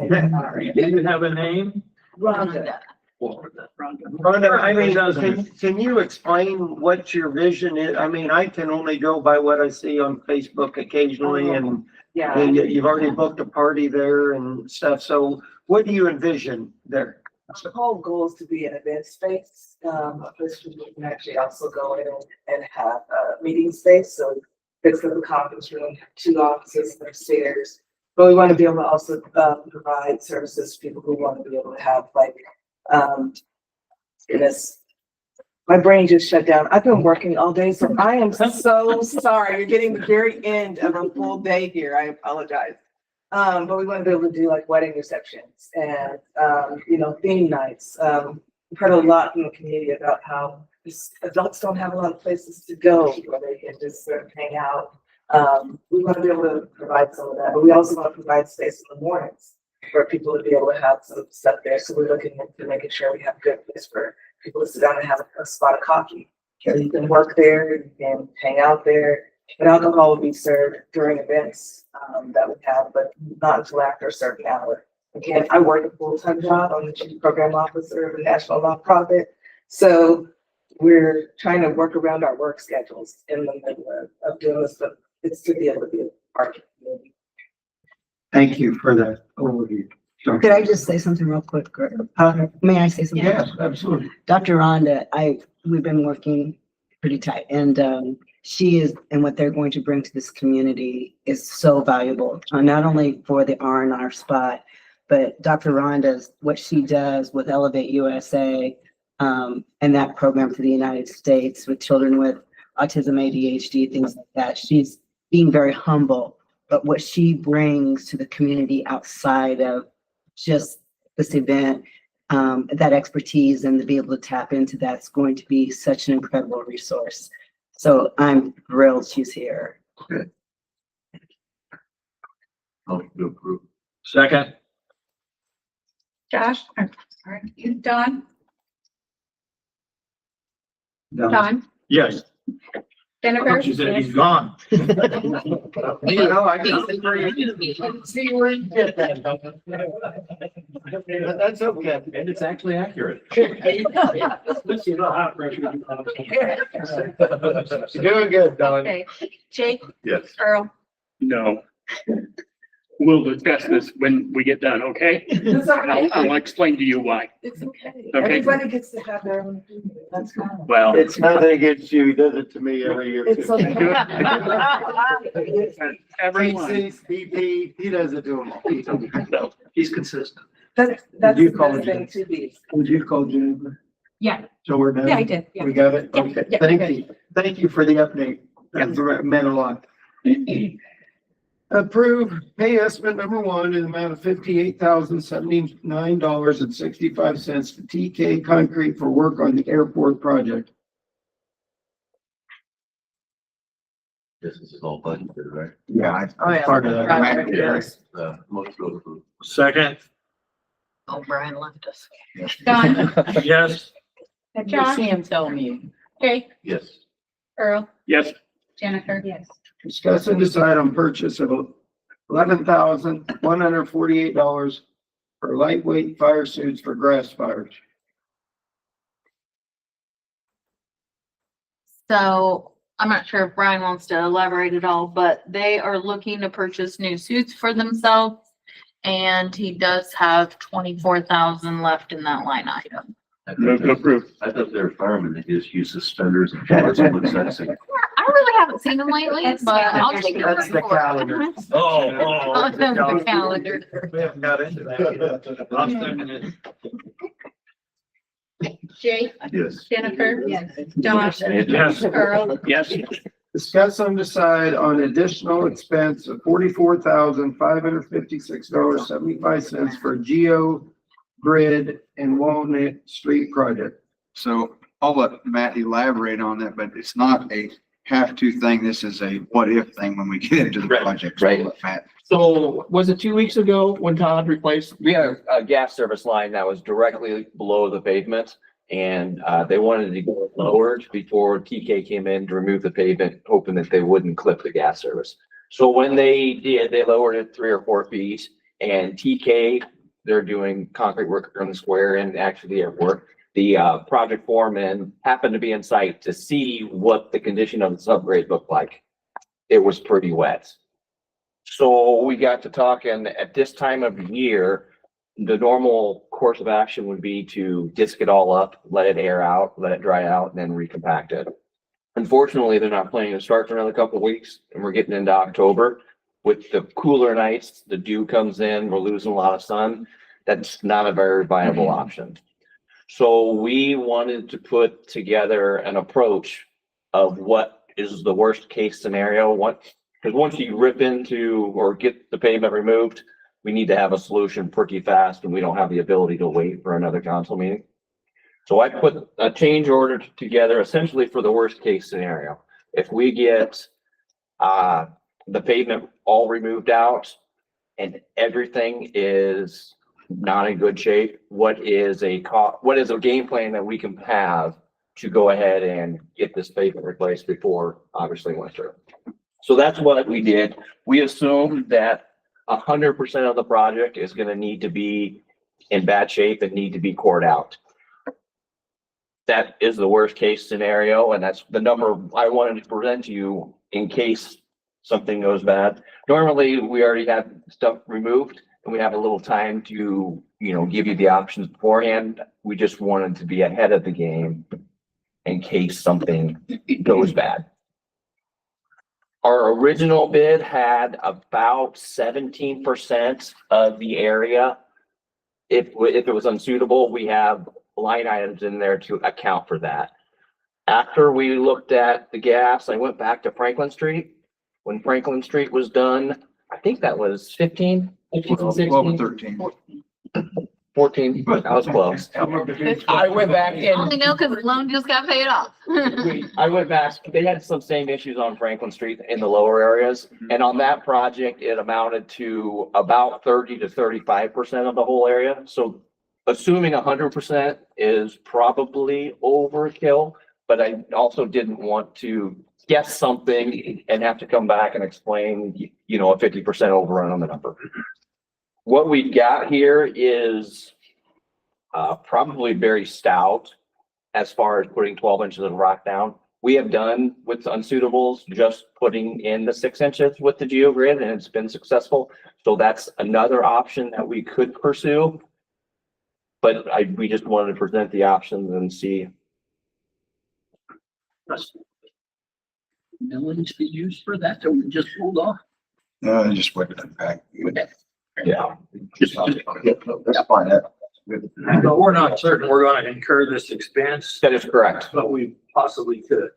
you have a name? Rhonda. Rhonda, I mean, can you explain what your vision is? I mean, I can only go by what I see on Facebook occasionally and Yeah. you've already booked a party there and stuff. So what do you envision there? The whole goal is to be an event space, a place where we can actually also go in and have a meeting space. So it's a conference room, 2 offices upstairs. But we want to be able to also provide services for people who want to be able to have like, goodness, my brain just shut down. I've been working all day, so I am so sorry. You're getting the very end of a full day here. I apologize. But we want to be able to do like wedding receptions and, theme nights. We've heard a lot from the community about how adults don't have a lot of places to go where they can just sort of hang out. We want to be able to provide some of that, but we also want to provide space in the mornings for people to be able to have some stuff there. So we're looking into making sure we have a good place for people to sit down and have a spot of coffee. So you can work there, you can hang out there. But alcohol will be served during events that we have, but not until after a certain hour. Again, I work a full-time job. I'm the chief program officer of a national nonprofit. So we're trying to work around our work schedules in the middle of doing this, but it's to be able to be a part of the community. Thank you for that overview. Could I just say something real quick? Greg? May I say something? Yes, absolutely. Dr. Rhonda, we've been working pretty tight and she is, and what they're going to bring to this community is so valuable, not only for the R&R spot, but Dr. Rhonda's, what she does with Elevate USA and that program for the United States with children with autism, ADHD, things like that. She's being very humble, but what she brings to the community outside of just this event, that expertise and to be able to tap into that's going to be such an incredible resource. So I'm thrilled she's here. Good. I'll approve. Second. Josh, I'm sorry, you, Don? Yes. Jennifer? She said he's gone. You know, I can see where you get that. But that's okay. And it's actually accurate. You're doing good, Don. Okay, Jake, Yes. Earl, No. We'll discuss this when we get done, okay? I'll explain to you why. It's okay. Okay. Everybody gets to have their own opinion. That's fine. Well, It's nothing against you. He does it to me every year. It's too. okay. everyone, BP, he does it to them all. No, he's consistent. That's Would you the call best it thing to be. Would you call Jennifer? Yeah. So we're done? Yeah, I did, yeah. We got it? Yeah, Okay, yeah, thank good. you. Thank you for the update. That's meant a lot. Approve pay estimate number 1 in the amount of $58,079.65 to TK Concrete for work on the airport project. This is all budgeted, right? Yeah. Oh, yeah. Part of that. Right. Yes. Most of those. Second. Oh, Brian left us. Don, Yes. Josh, See him tell me. Jake, Yes. Earl, yes, Jennifer. Yes. Discuss and decide on purchase of $11,148 for lightweight fire suits for grass fires. So I'm not sure if Brian wants to elaborate at all, but they are looking to purchase new suits for themselves. And he does have 24,000 left in that line item. move to approve. I thought they were firemen. They just use suspenders and shorts and look sexy. I really haven't seen him lately, That's but the I'll take your That's word the for it. calendar. Oh, the calendar. We haven't got into that yet. I'm second it. Jake, Yes. Jennifer. Yes. Josh, Yes. Earl, Yes, Discuss and decide on additional expense of $44,556.75 for Geo Grid and Walnut Street project. So I'll let Matt elaborate on that, but it's not a have-to thing. This is a what-if thing when we get into the project. So I'll let Matt. so was it 2 weeks ago when Todd replaced? We had a gas service line that was directly below the pavement, and they wanted to go lowered before TK came in to remove the pavement, hoping that they wouldn't clip the gas service. So when they did, they lowered it 3 or 4 feet, and TK They're doing concrete work around the square and actually the airport. The project foreman happened to be in sight to see what the condition of the subgrade looked like. It was pretty wet. So we got to talking at this time of year, the normal course of action would be to disc it all up, let it air out, let it dry out, and then recompact it. Unfortunately, they're not planning to start for another couple of weeks, and we're getting into October. With the cooler nights, the dew comes in, we're losing a lot of sun. That's not a very viable option. So we wanted to put together an approach of what is the worst case scenario. Because once you rip into or get the pavement removed, we need to have a solution pretty fast, and we don't have the ability to wait for another council meeting. So I put a change order together essentially for the worst case scenario. If we get the pavement all removed out and everything is not in good shape, what is a game plan that we can have to go ahead and get this pavement replaced before obviously winter? So that's what we did. We assumed that 100% of the project is going to need to be in bad shape and need to be cored out. That is the worst case scenario, and that's the number I wanted to present to you in case something goes bad. Normally, we already have stuff removed and we have a little time to, give you the options beforehand. We just wanted to be ahead of the game in case something goes bad. Our original bid had about 17% of the area. If it was unsuitable, we have line items in there to account for that. After we looked at the gas, I went back to Franklin Street. When Franklin Street was done, I think that was 15, 16, 13. 14, I was close. I went back I and only know because the loan just got paid off. I went back, they had some same issues on Franklin Street in the lower areas. And on that project, it amounted to about 30 to 35% of the whole area. So assuming 100% is probably overkill, but I also didn't want to guess something and have to come back and explain, a 50% overrun on the number. What we got here is probably very stout as far as putting 12 inches of rock down. We have done with unsuitables, just putting in the 6 inches with the GeoGrid, and it's been successful. So that's another option that we could pursue. But we just wanted to present the options and see. Millions be used for that, so we just hold off. No, just wait it back. Yeah. That's fine. But we're not certain we're gonna incur this expense, That is correct. but we possibly could.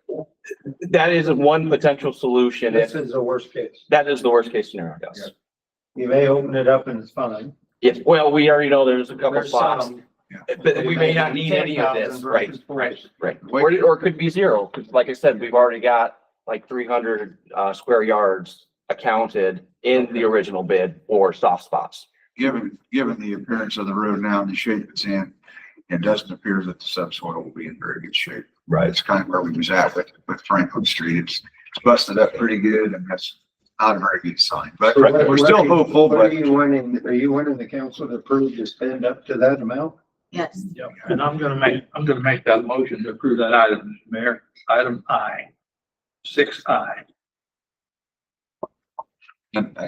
That is one potential solution. This is the worst case. That is the worst case scenario, yes. You may open it up and it's fine. Yes, well, we already know there's a couple There's spots, some. but we may not need any of this, 10,000 right, versus right, 40. right. Or it could be zero, because like I said, we've already got like 300 square yards accounted in the original bid for soft spots. Given the appearance of the road now and the shape it's in, it doesn't appear that the subsoil will be in very good shape. Right. It's kind of where we was at with Franklin Street. It's busted up pretty good, and that's not a very good sign, but we're still hopeful. What But are you wanting the council to approve to spend up to that amount? Yes. Yeah, and I'm gonna make that motion to approve that item, Mayor. Item I, 6I.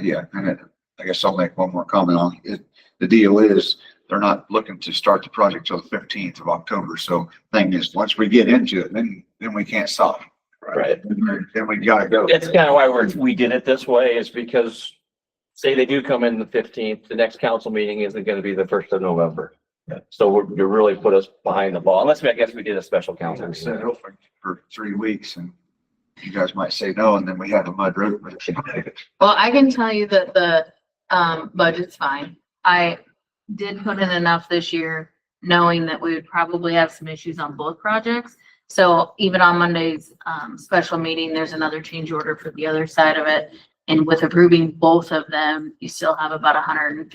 yeah, and I guess I'll make one more comment on it. The deal is they're not looking to start the project till the 15th of October. So thing is, once we get into it, then we can't stop. Right. Then we gotta go. That's kind of why we did it this way, is because say they do come in the 15th, the next council meeting isn't going to be the 1st of November. So you really put us behind the ball, unless I guess we did a special council. Like I said, meeting. open for 3 weeks, and you guys might say no, and then we have a mud road. Well, I can tell you that the budget's fine. I did put in enough this year, knowing that we would probably have some issues on both projects. So even on Monday's special meeting, there's another change order for the other side of it. And with approving both of them, you still have about $150,000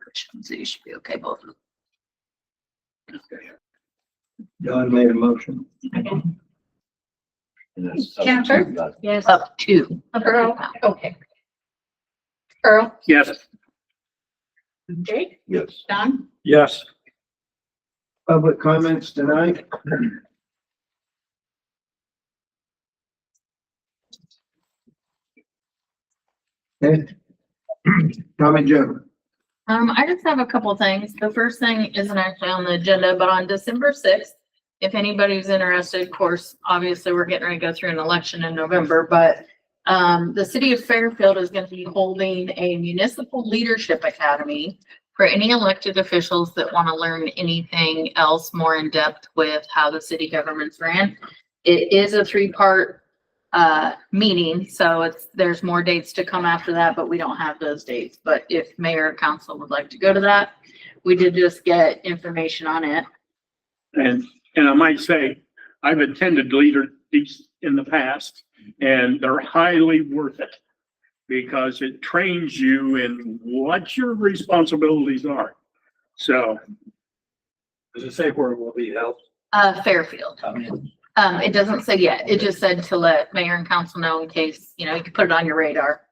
cushion, so you should be okay both of them. John made a motion. Jennifer? Yes. Up to. Earl? Okay. Earl? Yes. Jake, Yes. Don? Yes. Public comments tonight? Okay. Comment, Jim. I just have a couple things. The first thing isn't actually on the agenda, but on December 6th, if anybody's interested, of course, obviously we're getting ready to go through an election in November, but the city of Fairfield is going to be holding a municipal leadership academy for any elected officials that want to learn anything else more in depth with how the city government's ran. It is a 3-part meeting, so there's more dates to come after that, but we don't have those dates. But if mayor or council would like to go to that, we did just get information on it. And I might say, I've attended these in the past, and they're highly worth it because it trains you in what your responsibilities are. So. Does it say where it will be held? Fairfield. It doesn't say yet. It just said to let mayor and council know in case, you can put it on your radar.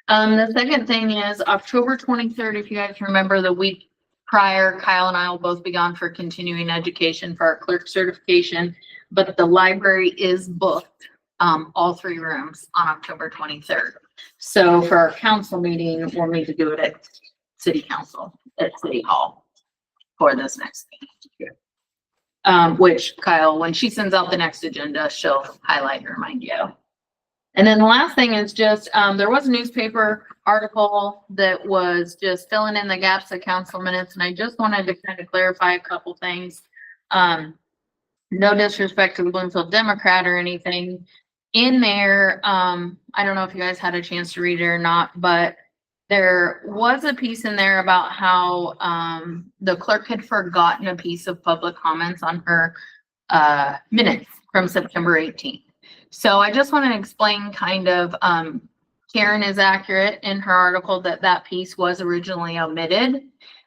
The second thing is October 23rd, if you guys remember, the week prior, Kyle and I will both be gone for continuing education for our clerk certification, but the library is booked, all 3 rooms on October 23rd. So for our council meeting, we'll need to do it at city council, at city hall for this next meeting. Which Kyle, when she sends out the next agenda, she'll highlight and remind you. And then the last thing is just, there was a newspaper article that was just filling in the gaps of council minutes, and I just wanted to kind of clarify a couple things. No disrespect to the Bloomfield Democrat or anything. In there, I don't know if you guys had a chance to read it or not, but there was a piece in there about how the clerk had forgotten a piece of public comments on her minutes from September 18th. So I just want to explain kind of, Karen is accurate in her article that piece was originally omitted.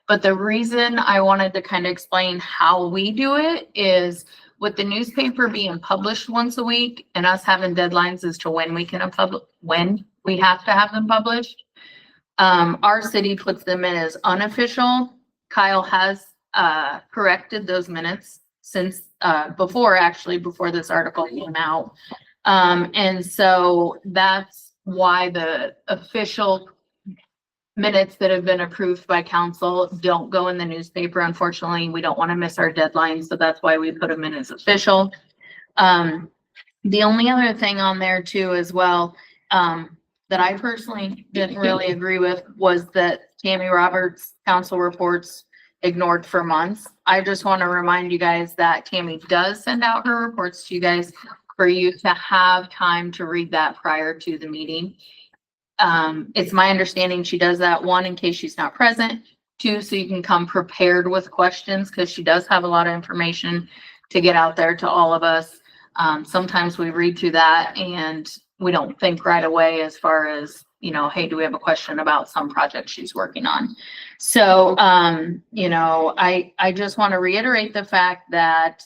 But the reason I wanted to kind of explain how we do it is with the newspaper being published once a week and us having deadlines as to when we have to have them published. Our city puts them in as unofficial. Kyle has corrected those minutes since before this article came out. And so that's why the official minutes that have been approved by council don't go in the newspaper. Unfortunately, we don't want to miss our deadline, so that's why we put them in as official. The only other thing on there too as well, that I personally didn't really agree with was that Tammy Roberts' council reports ignored for months. I just want to remind you guys that Tammy does send out her reports to you guys for you to have time to read that prior to the meeting. It's my understanding she does that, 1, in case she's not present, 2, so you can come prepared with questions, because she does have a lot of information to get out there to all of us. Sometimes we read through that and we don't think right away as far as, hey, do we have a question about some project she's working on? So, I just want to reiterate the fact that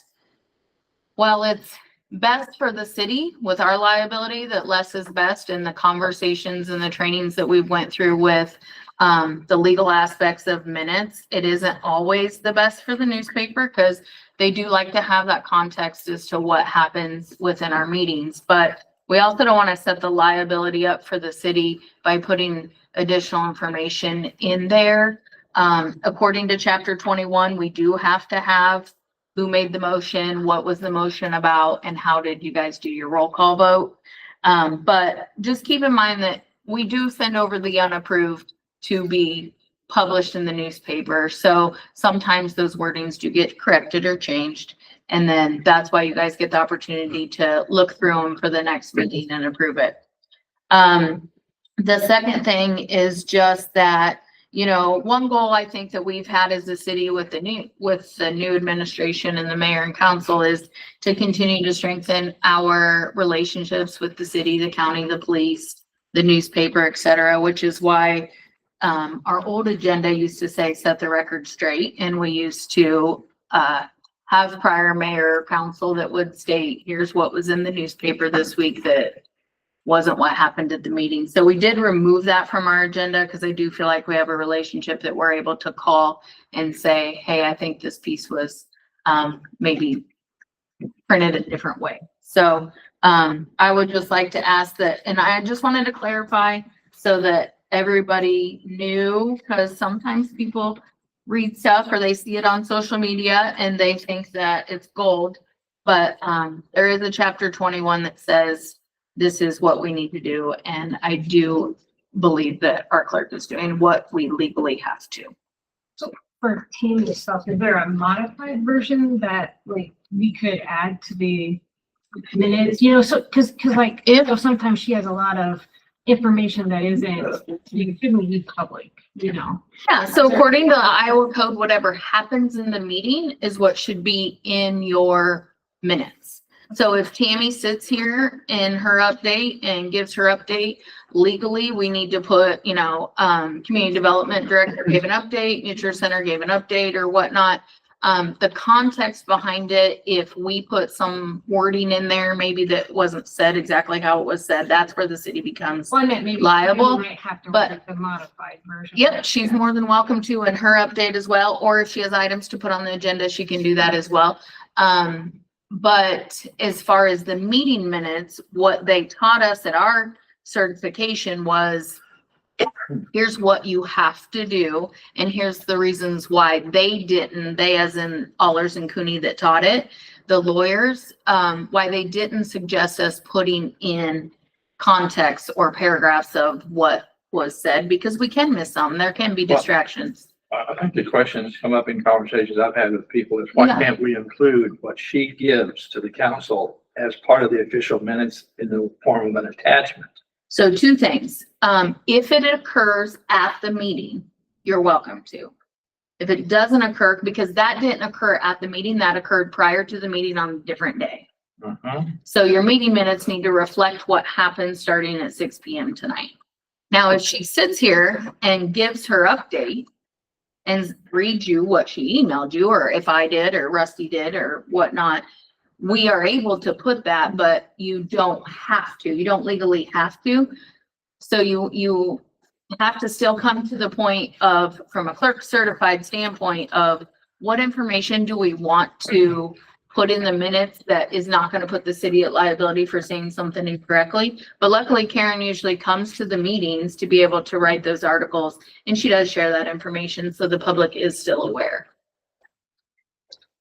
while it's best for the city with our liability, that less is best, in the conversations and the trainings that we've went through with the legal aspects of minutes, it isn't always the best for the newspaper, because they do like to have that context as to what happens within our meetings. But we also don't want to set the liability up for the city by putting additional information in there. According to chapter 21, we do have to have who made the motion, what was the motion about, and how did you guys do your roll call vote. But just keep in mind that we do send over the unapproved to be published in the newspaper. So sometimes those wordings do get corrected or changed. And then that's why you guys get the opportunity to look through them for the next meeting and approve it. The second thing is just that, one goal I think that we've had as a city with the new administration and the mayor and council is to continue to strengthen our relationships with the city, the county, the police, the newspaper, et cetera, which is why our old agenda used to say set the record straight, and we used to have prior mayor or council that would state, here's what was in the newspaper this week that wasn't what happened at the meeting. So we did remove that from our agenda because I do feel like we have a relationship that we're able to call and say, hey, I think this piece was maybe printed a different way. So I would just like to ask that, and I just wanted to clarify so that everybody knew, because sometimes people read stuff or they see it on social media and they think that it's gold. But there is a chapter 21 that says this is what we need to do. And I do believe that our clerk is doing what we legally have to. So for team stuff, is there a modified version that like we could add to the minutes? You know, so cause like, if sometimes she has a lot of information that isn't, you shouldn't be public, you know? Yeah, so according to the Iowa code, whatever happens in the meeting is what should be in your minutes. So if Tammy sits here in her update and gives her update, legally, we need to put, you know, community development director gave an update, Nature Center gave an update or whatnot. The context behind it, if we put some wording in there, maybe that wasn't said exactly how it was said, that's where the city becomes Well, I meant maybe liable. we might have to but- write the modified version. Yep, she's more than welcome to in her update as well, or if she has items to put on the agenda, she can do that as well. But as far as the meeting minutes, what they taught us at our certification was, here's what you have to do, and here's the reasons why they as in Allers and Cooney that taught it, the lawyers, why they didn't suggest us putting in context or paragraphs of what was said, because we can miss some, there can be distractions. I think the questions come up in conversations I've had with people is why Yeah. can't we include what she gives to the council as part of the official minutes in the form of an attachment? So two things, if it occurs at the meeting, you're welcome to. If it doesn't occur, because that didn't occur at the meeting, that occurred prior to the meeting on a different day. So your meeting minutes need to reflect what happened starting at 6 PM tonight. Now, if she sits here and gives her update and reads you what she emailed you, or if I did, or Rusty did, or whatnot, we are able to put that, but you don't have to. You don't legally have to. So you have to still come to the point of, from a clerk certified standpoint of what information do we want to put in the minutes that is not going to put the city at liability for saying something incorrectly. But luckily Karen usually comes to the meetings to be able to write those articles, and she does share that information, so the public is still aware.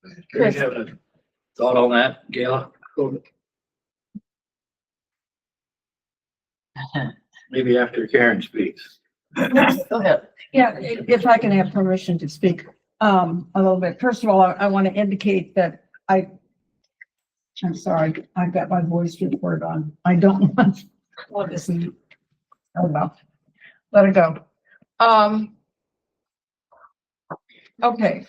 Do you have a thought on that, Gayla? Maybe after Karen speaks. Go ahead. Yeah, if I can have permission to speak, a little bit. First of all, I want to indicate that I'm sorry, I've got my voice report on. I don't want, well, this, oh well, let it go. Okay,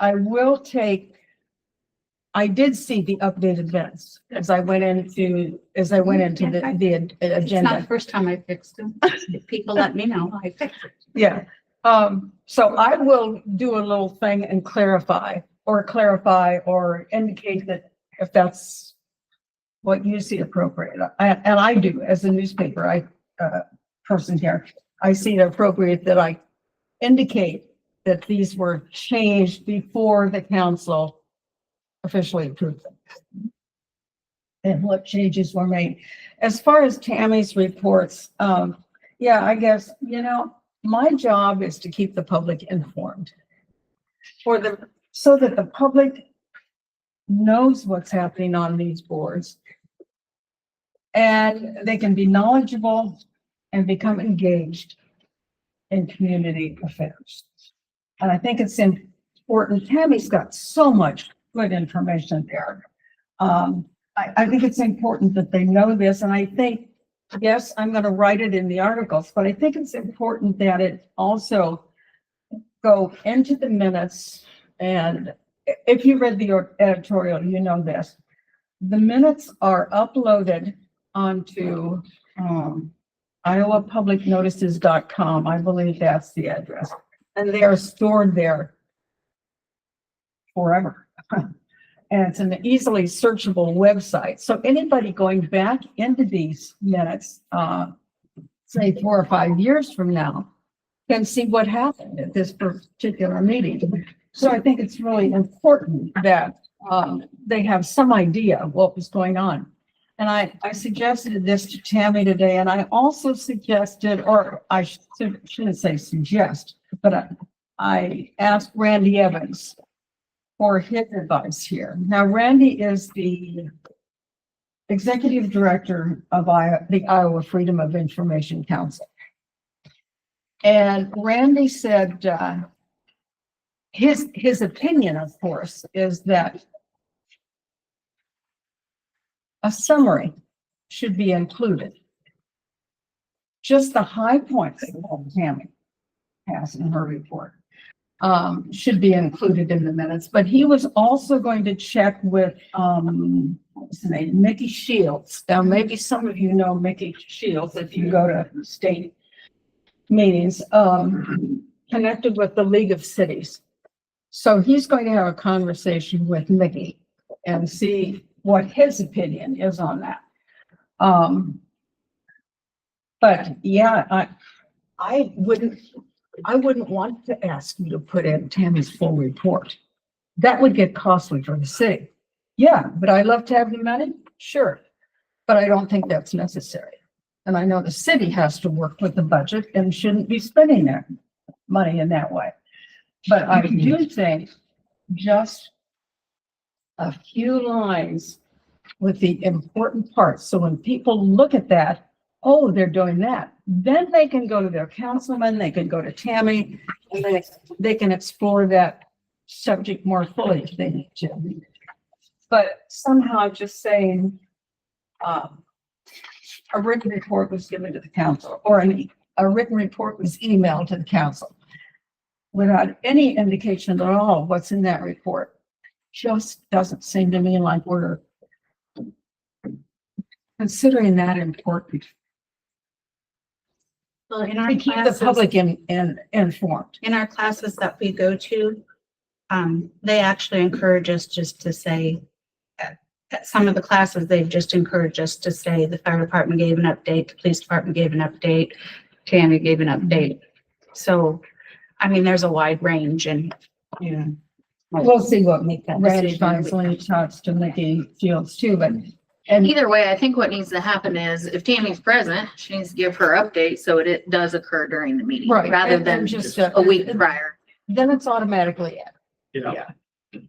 I did see the updated minutes as I went into the It's not agenda. the first time I fixed them. People let me know, I fixed it. Yeah, so I will do a little thing and clarify or indicate that if that's what you see appropriate. And I do, as a newspaper, person here, I see it appropriate that I indicate that these were changed before the council officially approved them. And what changes were made. As far as Tammy's reports, yeah, I guess, my job is to keep the public informed so that the public knows what's happening on these boards and they can be knowledgeable and become engaged in community affairs. And I think it's important. Tammy's got so much good information there. I think it's important that they know this, and I think, yes, I'm going to write it in the articles, but I think it's important that it also go into the minutes. And if you read the editorial, you know this. The minutes are uploaded onto iowapublicnotices.com. I believe that's the address. And they are stored there forever. and it's an easily searchable website. So anybody going back into these minutes, say 4 or 5 years from now, can see what happened at this particular meeting. So I think it's really important that they have some idea of what was going on. And I suggested this to Tammy today, and I also suggested, or I shouldn't say suggest, but I asked Randy Evans for his advice here. Now, Randy is the executive director of the Iowa Freedom of Information Council. And Randy said, his opinion, of course, is that a summary should be included. Just the high points that Tammy has in her report should be included in the minutes. But he was also going to check with what's his name, Mickey Shields. Now, maybe some of you know Mickey Shields if you go to state meetings, connected with the League of Cities. So he's going to have a conversation with Mickey and see what his opinion is on that. But yeah, I wouldn't want to ask you to put in Tammy's full report. That would get costly for the city. Yeah, but I'd love to have the money, sure. But I don't think that's necessary. And I know the city has to work with the budget and shouldn't be spending their money in that way. But I do think just a few lines with the important parts. So when people look at that, oh, they're doing that. Then they can go to their councilman, they can go to Tammy, and they can explore that subject more fully if they need to. But somehow just saying a written report was given to the council, or a written report was emailed to the council without any indication at all of what's in that report, just doesn't seem to me like we're considering that important. Well, in our To keep the classes, public informed. in our classes that we go to, they actually encourage us just to say, at some of the classes, they've just encouraged us to say the fire department gave an update, the police department gave an update, Tammy gave an update. So, I mean, there's a wide range and, you know. We'll see what Randy decision. finds when he talks to Mickey Fields too, but. And Either way, I think what needs to happen is if Tammy's present, she needs to give her update so it does occur during the meeting. Right, Rather and than just a week prior. then it's automatically in. Yeah.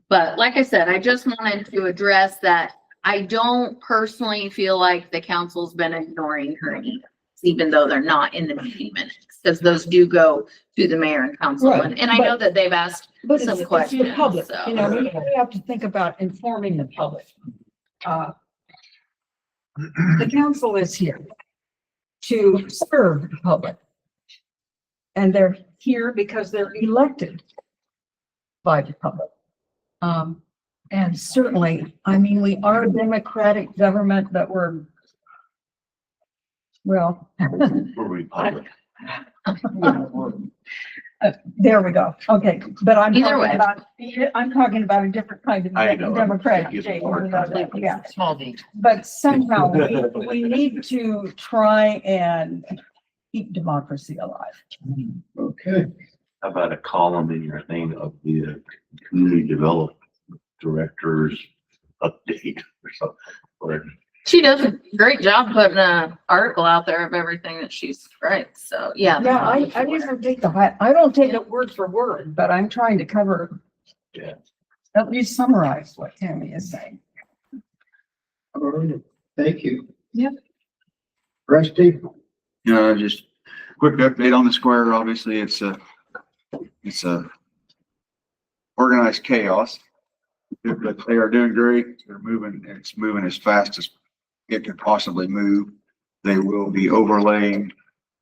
But like I said, I just wanted to address that I don't personally feel like the council's been ignoring her emails, even though they're not in the meeting minutes, because those do go to the mayor and council. Right, And I know that they've asked But some it's the questions. public, so. you know, we have to think about informing the public. The council is here to serve the public. And they're here because they're elected by the public. And certainly, I mean, we are a democratic government, but well. We're Republic. There we go. Okay, but I'm Either talking way. about a different kind of I know. democratic. Give state. them a hard time. Yeah, Small D. but somehow we need to try and keep democracy alive. Okay. How about a column in your thing of the community development director's update or something? Or She does a great job putting an article out there of everything that she's right. So, yeah. Yeah, I didn't take I don't take it word for word, but I'm trying to cover. Yeah. At least summarize what Tammy is saying. All right. Thank you. Yep. Rusty? Just quick update on the square. Obviously, it's a organized chaos. But they are doing great. They're moving, it's moving as fast as it could possibly move. They will be overlaying.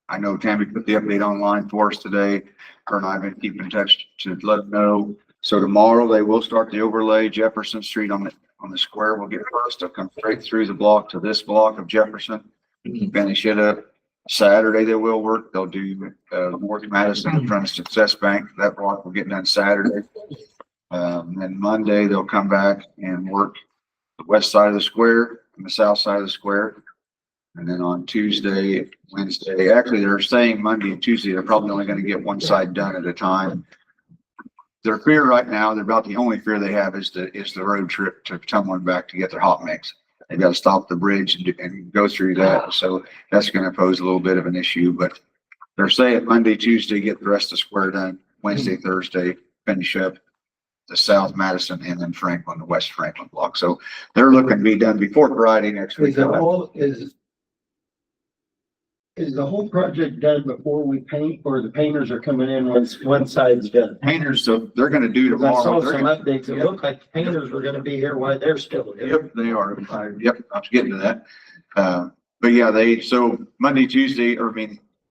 I know Tammy put the update online for us today. Her and I have been keeping in touch to let them know. So tomorrow they will start the overlay. Jefferson Street on the square will get first. They'll come straight through the block to this block of Jefferson. Finish it up. Saturday they will work. They'll do North Madison in front of Success Bank. That block will get done Saturday. And Monday they'll come back and work the west side of the square and the south side of the square. And then on Tuesday, Wednesday, actually they're saying Monday and Tuesday, they're probably only gonna get one side done at a time. Their fear right now, they're about the only fear they have is the road trip to Tumwater back to get their hot mix. They've got to stop the bridge and go through that. So that's gonna pose a little bit of an issue, but they're saying Monday, Tuesday, get the rest of the square done. Wednesday, Thursday, finish up the South Madison and then Franklin, the West Franklin block. So they're looking to be done before Friday next week. Is the whole project done before we paint, or the painters are coming in once one side's done? Painters, so they're gonna do I tomorrow. saw They're some gonna- updates. It looked like the painters were gonna be here while they're still here. Yep, they are. Yep, I was getting to that. But yeah, so Monday, Tuesday,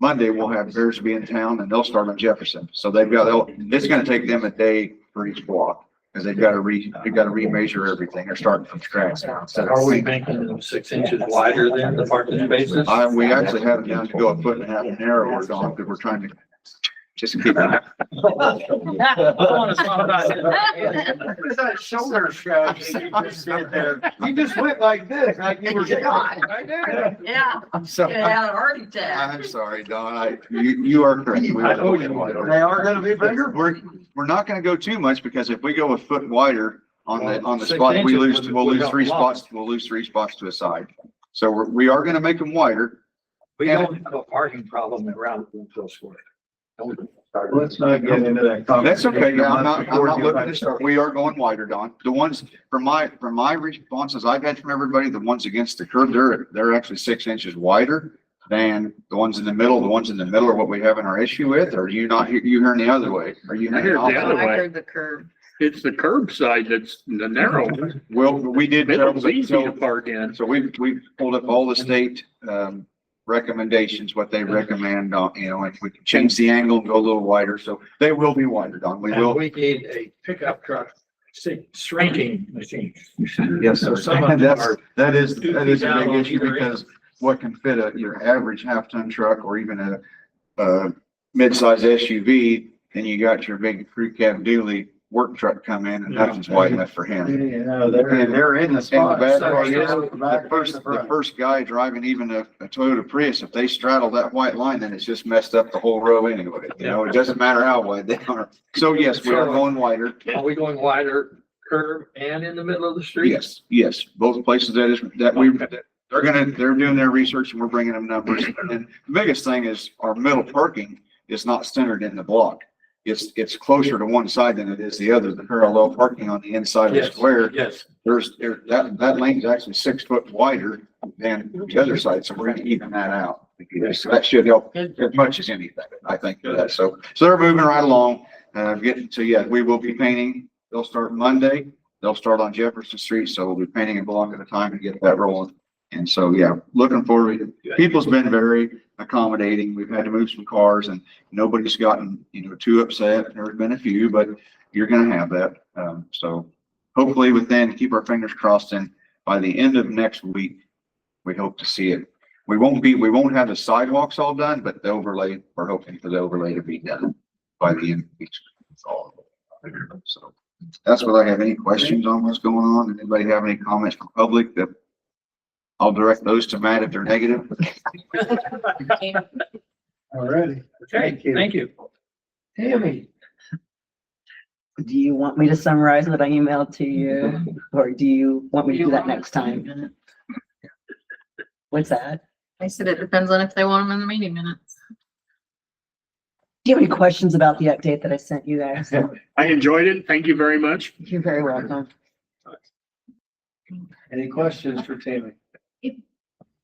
Monday we'll have Bears be in town and they'll start on Jefferson. So it's gonna take them a day for each block. Cause they've gotta remeasure everything. They're starting from scratch. Are we making them 6 inches wider than the parking spaces? We actually have it down to go a foot and a half narrower, Don, because we're trying to just keep it. What's that shoulder shrug that you just did there? You just went like this, like you were gone. I did. Yeah. I'm sorry. already I'm sorry, Don. You are correct. We I told you, they are gonna be bigger. We're not gonna go too much because if we go a foot wider on the 6 spot, we'll inches lose would- 3 spots. We'll lose 3 spots to a side. So we are gonna make them wider. We don't have a parking problem around Bloomfield Square. Let's not get into that. That's okay. Yeah, I'm not looking to start. We are going wider, Don. The ones from my responses I've had from everybody, the ones against the curb, they're actually 6 inches wider than the ones in the middle. The ones in the middle are what we have in our issue with, or you hearing the other way? Are you I hearing heard the other I way. heard the curve. It's the curb side that's the narrow. Well, we did. Middle's easy to park in. So we pulled up all the state, recommendations, what they recommend on, if we can change the angle and go a little wider. So they will be wider, Don. We And will. we need a pickup truck shrinking machine. Yes, So sir. some of them are That is a 2 feet big down on issue either because what can fit your average half-ton truck or even a mid-size SUV, then you got your big crew cab dually work truck come in and nothing's wide enough for him. You know, they're in the And the spot. bad part is, So, the first guy driving even a Toyota Prius, if they straddle that white line, then it's just messed up the whole row anyway. It doesn't matter how wide they are. So yes, we are going wider. Are we going wider curve and in the middle of the street? Yes, both places they're doing their research and we're bringing them numbers. And the biggest thing is our middle parking is not centered in the block. It's closer to one side than it is the other. The parallel parking on the inside of the square. Yes. That lane's actually 6 foot wider than the other side, so we're gonna even that out. That should help as much as anything, I think, for that. So they're moving right along. We will be painting. They'll start Monday. They'll start on Jefferson Street, so we'll be painting a block at a time to get that rolling. And so, yeah, looking forward. People's been very accommodating. We've had to move some cars and nobody's gotten, too upset. There's been a few, but you're gonna have that. So hopefully keep our fingers crossed, and by the end of next week, we hope to see it. We won't have the sidewalks all done, but the overlay, we're hoping for the overlay to be done by the end of each week. So that's what I have. Any questions on what's going on? Anybody have any comments from public? That I'll direct those to Matt if they're negative. All righty. Okay, thank you. Tammy. Do you want me to summarize what I emailed to you, or do you want me to do that next time? What's that? I said it depends on if they want them in the meeting minutes. Do you have any questions about the update that I sent you guys? I enjoyed it. Thank you very much. You're very welcome. Any questions for Tammy?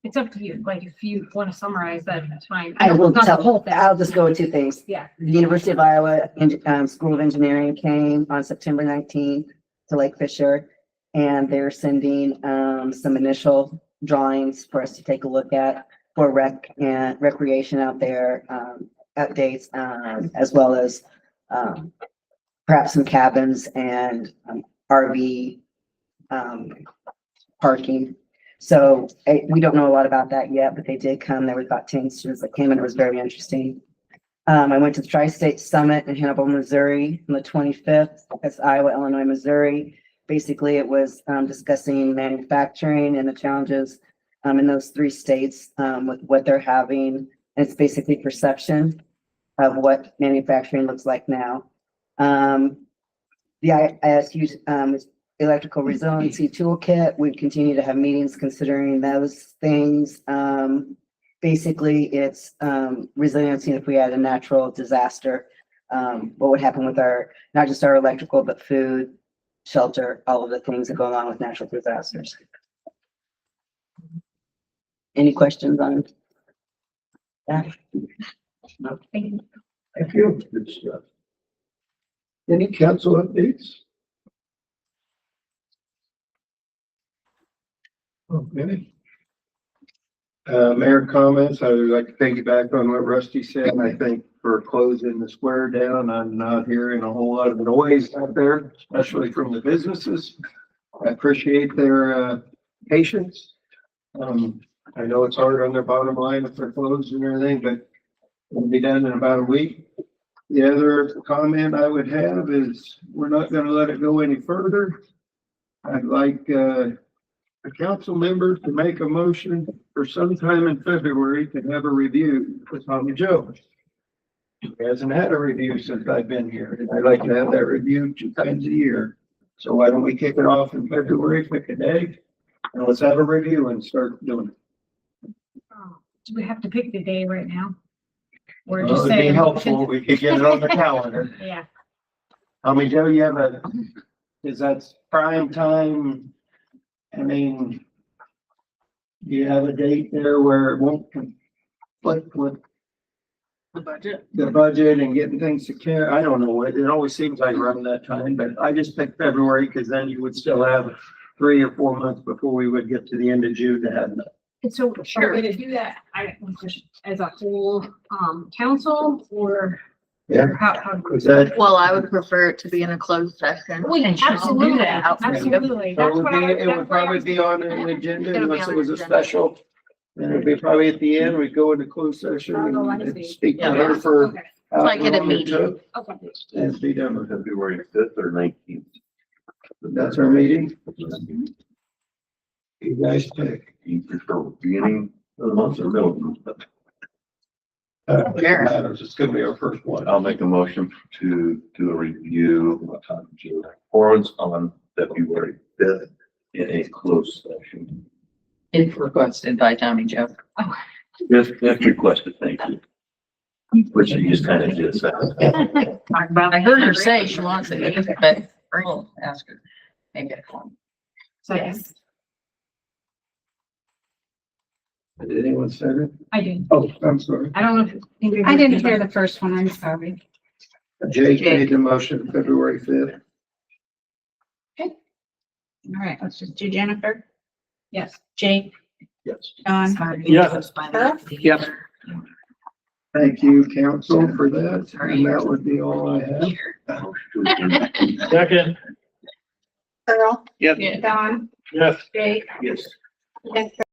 It's up to you. Like, if you want to summarize that, that's fine. I will Not the whole tell, thing. I'll just go with 2 things. Yeah. The University of Iowa School of Engineering came on September 19th to Lake Fisher, and they're sending some initial drawings for us to take a look at for rec and recreation out there, updates, as well as perhaps some cabins and RV parking. So we don't know a lot about that yet, but they did come. There was about 10 students that came, and it was very interesting. I went to the Tri-State Summit in Hannibal, Missouri on the 25th. That's Iowa, Illinois, Missouri. Basically, it was discussing manufacturing and the challenges in those three states with what they're having. And it's basically perception of what manufacturing looks like now. The ISU Electrical Resiliency Toolkit, we continue to have meetings considering those things. Basically, it's resiliency if we had a natural disaster. What would happen with our, not just our electrical, but food, shelter, all of the things that go along with natural disasters. Any questions on that? No. Thank you. Good stuff. Any council updates? Okay. Mayor comments, I would like to piggyback on what Rusty said. I think for closing the square down, I'm not hearing a whole lot of noise out there, especially from the businesses. I appreciate their patience. I know it's hard on their bottom line if they're closed and everything, but it'll be done in about a week. The other comment I would have is we're not gonna let it go any further. I'd like, a council member to make a motion for sometime in February to have a review with Tommy Joe. He hasn't had a review since I've been here, and I'd like to have that review 2 times a year. So why don't we kick it off in February, pick a day, and let's have a review and start doing it. Do we have to pick the day right now? Or Well, just it'd be say? helpful, we could get it on the calendar. Yeah. Tommy Joe, you have is that prime time? I mean, do you have a date there where it won't conflict with The budget. the budget and getting things secure? I don't know. It always seems like around that time, but I just picked February because then you would still have 3 or 4 months before we would get to the end of June to have that. And so are we gonna do that, as a whole, council or? Yeah. or how? Is that? Well, I would prefer it to be in a closed session. Well, yeah, absolutely, Out for you. absolutely. It That's would what be, I- it that's would what I probably was be on thinking. an agenda It'll be unless on it was a the agenda. special. Then it'd be probably at the end, we'd go into closed session Oh, I and see. speak to Yeah. her for. Okay, Like at a how long it meeting. took, okay. And be done with it. February 5th or 19th. That's our meeting. You guys pick. You prefer beginning of the month or middle of the month? It matters. It's gonna be our first one. I'll make a motion to do a review of performance on February 5th in a closed session. If requested by Tommy Joe. If requested, thank you. Which you just kind of did. I heard her say she wants it, but we'll ask her. Maybe I can. So yes, Did anyone say it? I did. Oh, I'm sorry. I don't know if. I didn't hear the first one, I'm sorry. Jake made the motion February 5th. All right, let's just do Jennifer, Yes. Jake, Yes. Don. Yes. Her? Yes. Thank you, council, for that. And that would be all I have. Second. Earl, Yes. Don, Yes. Jake, Yes. Jennifer.